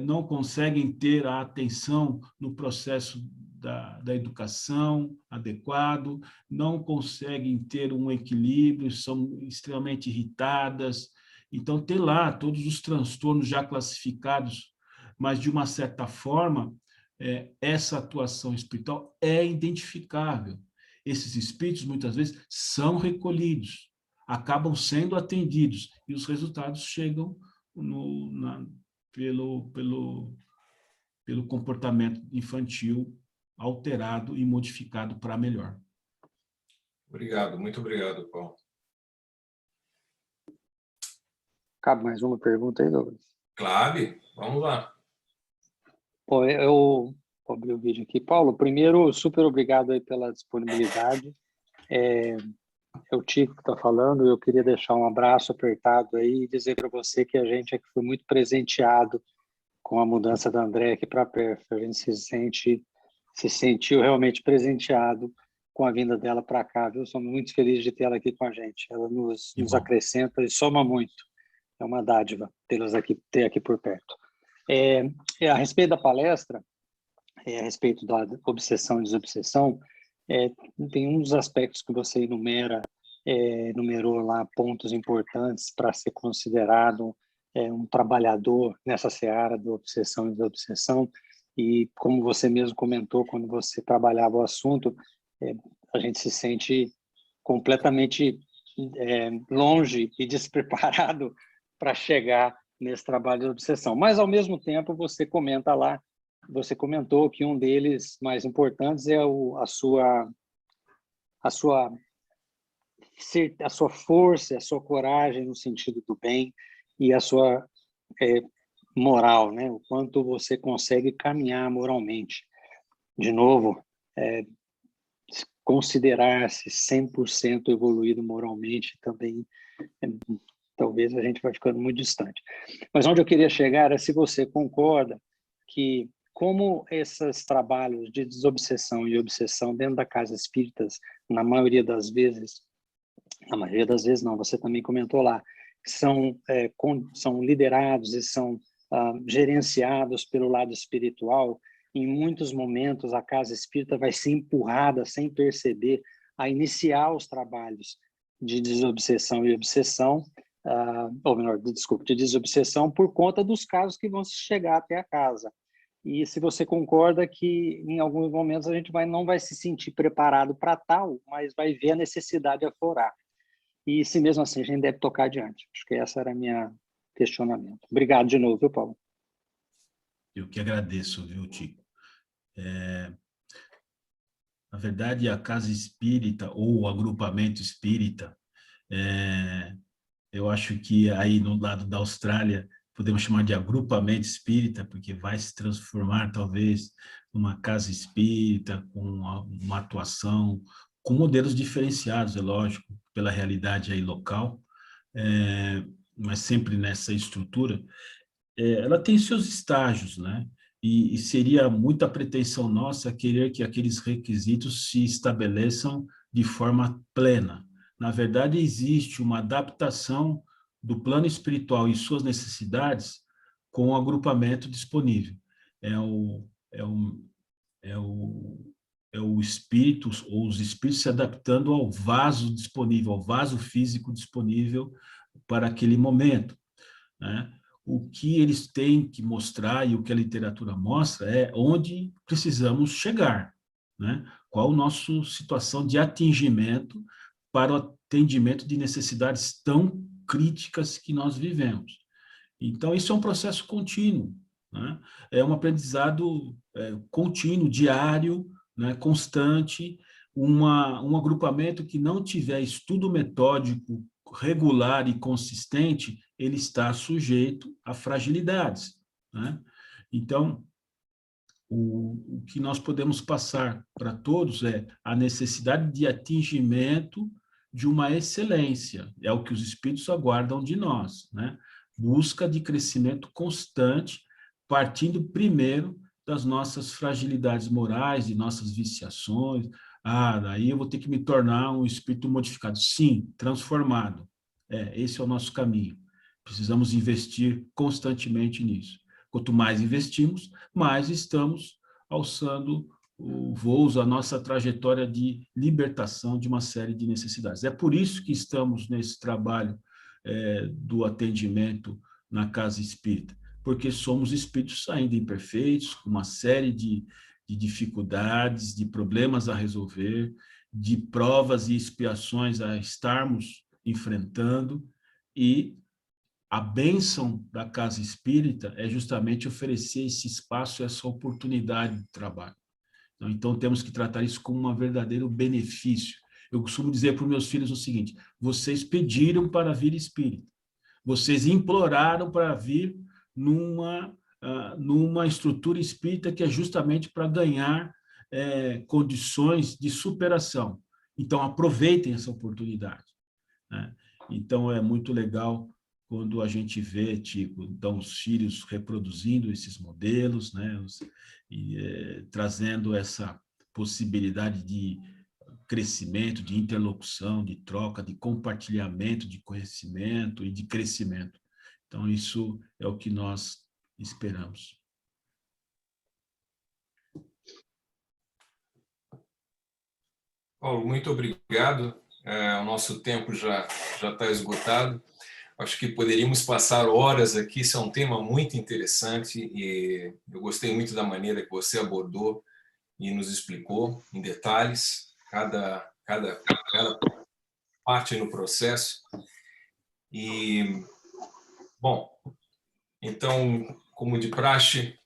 não conseguem ter a atenção no processo da educação adequado, não conseguem ter um equilíbrio, são extremamente irritadas. Então, tem lá todos os transtornos já classificados, mas, de uma certa forma, essa atuação espiritual é identificável. Esses espíritos, muitas vezes, são recolhidos, acabam sendo atendidos, e os resultados chegam pelo comportamento infantil alterado e modificado para melhor. Obrigado, muito obrigado, Paulo. Cabe mais uma pergunta aí, Douglas? Claro, vamos lá. Bom, eu vou abrir o vídeo aqui. Paulo, primeiro, super obrigado aí pela disponibilidade. É o Tico que está falando. Eu queria deixar um abraço apertado aí e dizer para você que a gente aqui foi muito presenteado com a mudança da André aqui para perto. A gente se sentiu realmente presenteado com a vinda dela para cá, viu? Somos muito felizes de tê-la aqui com a gente. Ela nos acrescenta e soma muito. É uma dádiva ter aqui por perto. A respeito da palestra, a respeito da obsessão e desobsessão, tem um dos aspectos que você enumerou lá, pontos importantes para ser considerado um trabalhador nessa seara da obsessão e desobsessão. E como você mesmo comentou, quando você trabalhava o assunto, a gente se sente completamente longe e despreparado para chegar nesse trabalho de obsessão. Mas, ao mesmo tempo, você comentou que um deles mais importantes é a sua força, a sua coragem no sentido do bem e a sua moral, né? O quanto você consegue caminhar moralmente. De novo, considerar-se 100% evoluído moralmente também, talvez a gente vai ficando muito distante. Mas onde eu queria chegar é se você concorda que, como esses trabalhos de desobsessão e obsessão dentro da casa espíritas, na maioria das vezes não, você também comentou lá, são liderados e são gerenciados pelo lado espiritual. Em muitos momentos, a casa espírita vai ser empurrada, sem perceber, a iniciar os trabalhos de desobsessão e obsessão, ou melhor, de desobsessão, por conta dos casos que vão chegar até a casa. E se você concorda que, em alguns momentos, a gente não vai se sentir preparado para tal, mas vai ver a necessidade aflorar. E se mesmo assim, a gente deve tocar adiante. Acho que esse era o meu questionamento. Obrigado de novo, viu, Paulo? Eu que agradeço, viu, Tico? Na verdade, a casa espírita ou o agrupamento espírita, eu acho que aí no lado da Austrália podemos chamar de agrupamento espírita, porque vai se transformar talvez numa casa espírita com uma atuação com modelos diferenciados, é lógico, pela realidade aí local, mas sempre nessa estrutura. Ela tem seus estágios, né? E seria muita pretensão nossa querer que aqueles requisitos se estabeleçam de forma plena. Na verdade, existe uma adaptação do plano espiritual e suas necessidades com o agrupamento disponível. É o espírito, ou os espíritos se adaptando ao vaso disponível, ao vaso físico disponível para aquele momento, né? O que eles têm que mostrar e o que a literatura mostra é onde precisamos chegar, né? Qual a nossa situação de atingimento para o atendimento de necessidades tão críticas que nós vivemos. Então, isso é um processo contínuo, né? É um aprendizado contínuo, diário, né? Constante, um agrupamento que não tiver estudo metódico regular e consistente, ele está sujeito a fragilidades, né? Então, o que nós podemos passar para todos é a necessidade de atingimento de uma excelência, é o que os espíritos aguardam de nós, né? Busca de crescimento constante, partindo primeiro das nossas fragilidades morais, de nossas viciações. Daí eu vou ter que me tornar um espírito modificado. Sim, transformado. Esse é o nosso caminho. Precisamos investir constantemente nisso. Quanto mais investimos, mais estamos alçando voos, a nossa trajetória de libertação de uma série de necessidades. É por isso que estamos nesse trabalho do atendimento na casa espírita, porque somos espíritos ainda imperfeitos, com uma série de dificuldades, de problemas a resolver, de provas e expiações a estarmos enfrentando, e a bênção da casa espírita é justamente oferecer esse espaço, essa oportunidade de trabalho. Então, temos que tratar isso como um verdadeiro benefício. Eu costumo dizer para os meus filhos o seguinte: vocês pediram para vir espírita, vocês imploraram para vir numa estrutura espírita que é justamente para ganhar condições de superação. Então, aproveitem essa oportunidade, né? Então, é muito legal quando a gente vê, Tico, então, os filhos reproduzindo esses modelos, né, trazendo essa possibilidade de crescimento, de interlocução, de troca, de compartilhamento de conhecimento e de crescimento. Então, isso é o que nós esperamos. Paulo, muito obrigado. O nosso tempo já está esgotado. Acho que poderíamos passar horas aqui, isso é um tema muito interessante e eu gostei muito da maneira que você abordou e nos explicou em detalhes cada parte no processo. E, bom, então, como de praxe,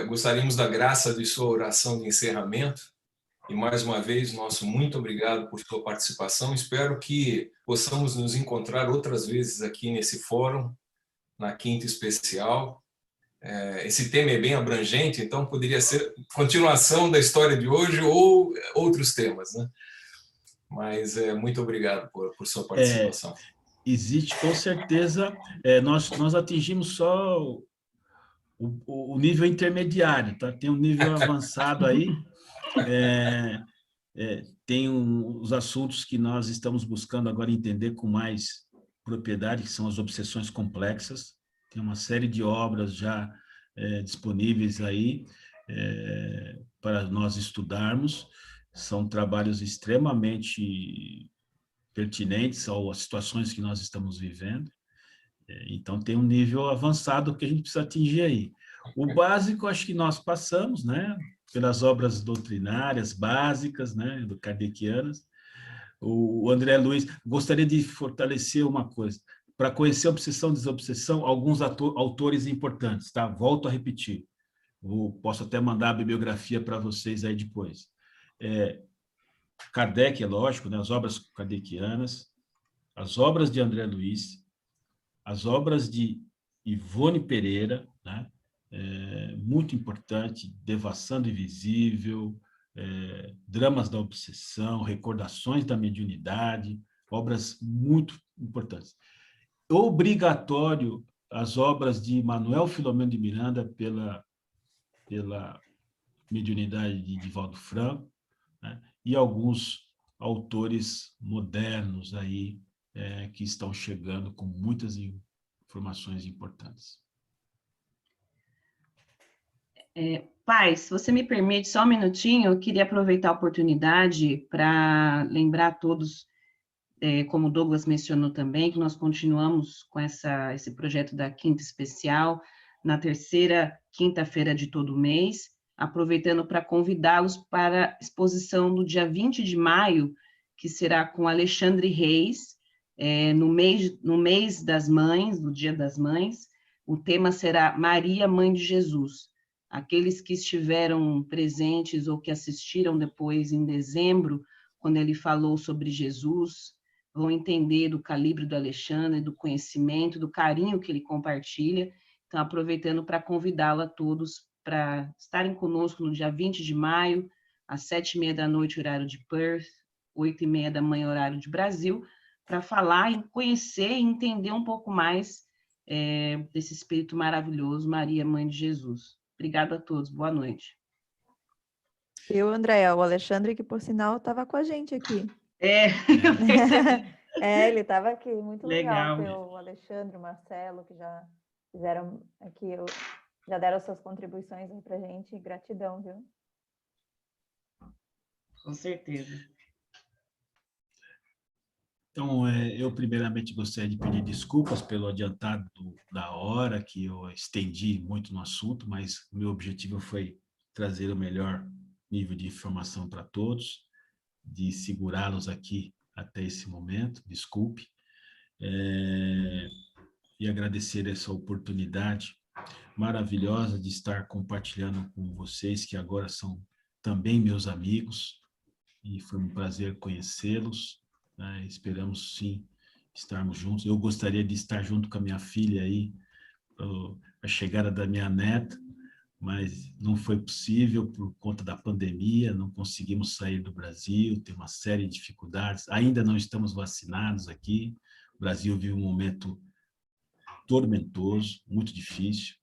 gostaríamos da graça de sua oração de encerramento. E, mais uma vez, nosso muito obrigado por sua participação. Espero que possamos nos encontrar outras vezes aqui nesse fórum, na Quinta Especial. Esse tema é bem abrangente, então poderia ser continuação da história de hoje ou outros temas, né? Mas muito obrigado por sua participação. Existe, com certeza, nós atingimos só o nível intermediário, tá? Tem um nível avançado aí. Tem os assuntos que nós estamos buscando agora entender com mais propriedade, que são as obsessões complexas. Tem uma série de obras já disponíveis aí para nós estudarmos. São trabalhos extremamente pertinentes às situações que nós estamos vivendo. Então, tem um nível avançado que a gente precisa atingir aí. O básico, acho que nós passamos, né? Pelas obras doutrinárias básicas, né, do Kardecianas. O André Luiz, gostaria de fortalecer uma coisa. Para conhecer a obsessão e desobsessão, alguns autores importantes, tá? Volto a repetir. Posso até mandar a bibliografia para vocês aí depois. Kardec, é lógico, né, as obras kardecianas, as obras de André Luiz, as obras de Ivone Pereira, né? Muito importante, Devassando Invisível, Dramas da Obsessão, Recordações da Mediunidade, obras muito importantes. Obrigatório as obras de Manuel Filomeno de Miranda pela mediunidade de Divaldo Franco, né? E alguns autores modernos aí que estão chegando com muitas informações importantes. Pai, se você me permite só um minutinho, eu queria aproveitar a oportunidade para lembrar a todos, como o Douglas mencionou também, que nós continuamos com esse projeto da Quinta Especial, na terceira quinta-feira de todo mês, aproveitando para convidá-los para a exposição no dia 20 de maio, que será com Alexandre Reis, no mês das mães, no Dia das Mães. O tema será Maria, Mãe de Jesus. Aqueles que estiveram presentes ou que assistiram depois em dezembro, quando ele falou sobre Jesus, vão entender do calibre do Alexandre, do conhecimento, do carinho que ele compartilha. Então, aproveitando para convidá-la a todos para estarem conosco no dia 20 de maio, às 7h30 da noite, horário de Perth, 8h30 da manhã, horário de Brasil, para falar e conhecer e entender um pouco mais desse espírito maravilhoso, Maria, Mãe de Jesus. Obrigada a todos, boa noite. Eu, Andréa, o Alexandre, que por sinal estava com a gente aqui. Eu percebi. Ele estava aqui, muito legal Legal. ter o Alexandre, o Marcelo, que já fizeram aqui, já deram suas contribuições aí para a gente. Gratidão, viu? Com certeza. Então, eu primeiramente gostaria de pedir desculpas pelo adiantado da hora, que eu estendi muito no assunto, mas o meu objetivo foi trazer o melhor nível de informação para todos, de segurá-los aqui até esse momento, desculpe, e agradecer essa oportunidade maravilhosa de estar compartilhando com vocês, que agora são também meus amigos, e foi um prazer conhecê-los. Esperamos, sim, estarmos juntos. Eu gostaria de estar junto com a minha filha aí, a chegada da minha neta, mas não foi possível por conta da pandemia, não conseguimos sair do Brasil, tem uma série de dificuldades, ainda não estamos vacinados aqui, o Brasil vive um momento tormentoso, muito difícil,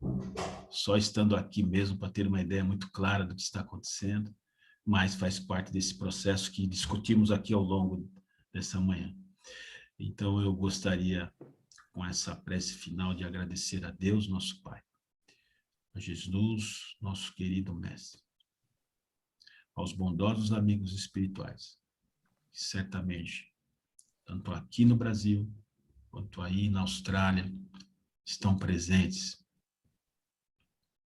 só estando aqui mesmo para ter uma ideia muito clara do que está acontecendo, mas faz parte desse processo que discutimos aqui ao longo dessa manhã. Então, eu gostaria, com essa prece final, de agradecer a Deus, nosso Pai, a Jesus, nosso querido Mestre, aos bondosos amigos espirituais, que certamente, tanto aqui no Brasil, quanto aí na Austrália, estão presentes,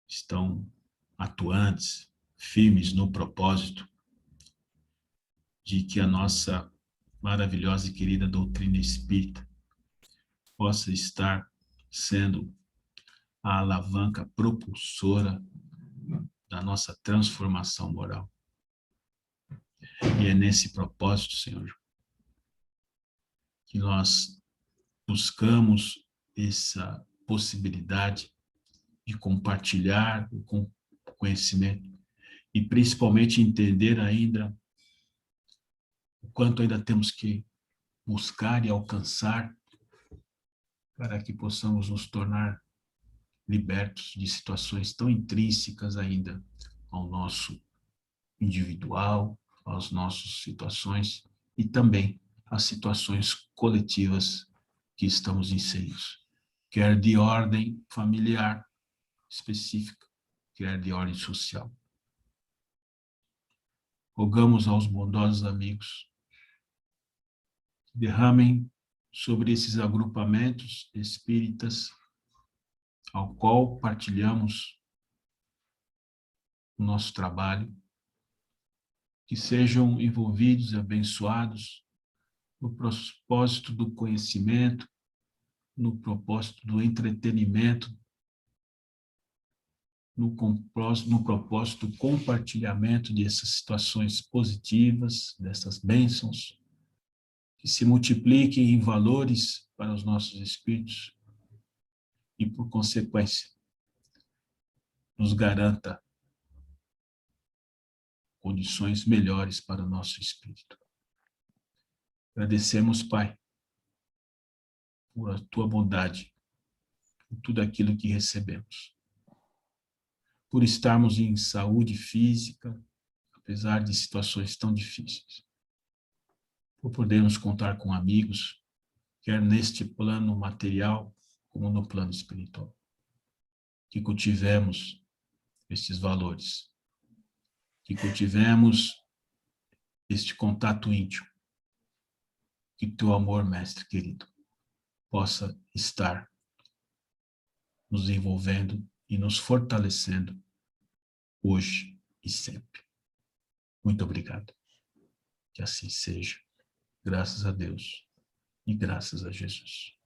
estão atuantes, firmes no propósito de que a nossa maravilhosa e querida doutrina espírita possa estar sendo a alavanca propulsora da nossa transformação moral. E é nesse propósito, Senhor, que nós buscamos essa possibilidade de compartilhar o conhecimento e principalmente entender ainda o quanto ainda temos que buscar e alcançar para que possamos nos tornar libertos de situações tão intrínsecas ainda ao nosso individual, às nossas situações e também às situações coletivas que estamos inseridos, quer de ordem familiar específica, quer de ordem social. Rogamos aos bondosos amigos que derramem sobre esses agrupamentos espíritas ao qual partilhamos o nosso trabalho, que sejam envolvidos e abençoados no propósito do conhecimento, no propósito do entretenimento, no propósito do compartilhamento dessas situações positivas, dessas bênçãos, que se multipliquem em valores para os nossos espíritos e, por consequência, nos garanta condições melhores para o nosso espírito. Agradecemos, Pai, por a Tua bondade, por tudo aquilo que recebemos, por estarmos em saúde física, apesar de situações tão difíceis, por podermos contar com amigos, quer neste plano material, como no plano espiritual, que cultivemos estes valores, que cultivemos este contato íntimo, que Teu amor, Mestre querido, possa estar nos envolvendo e nos fortalecendo hoje e sempre. Muito obrigado. Que assim seja. Graças a Deus e graças a Jesus.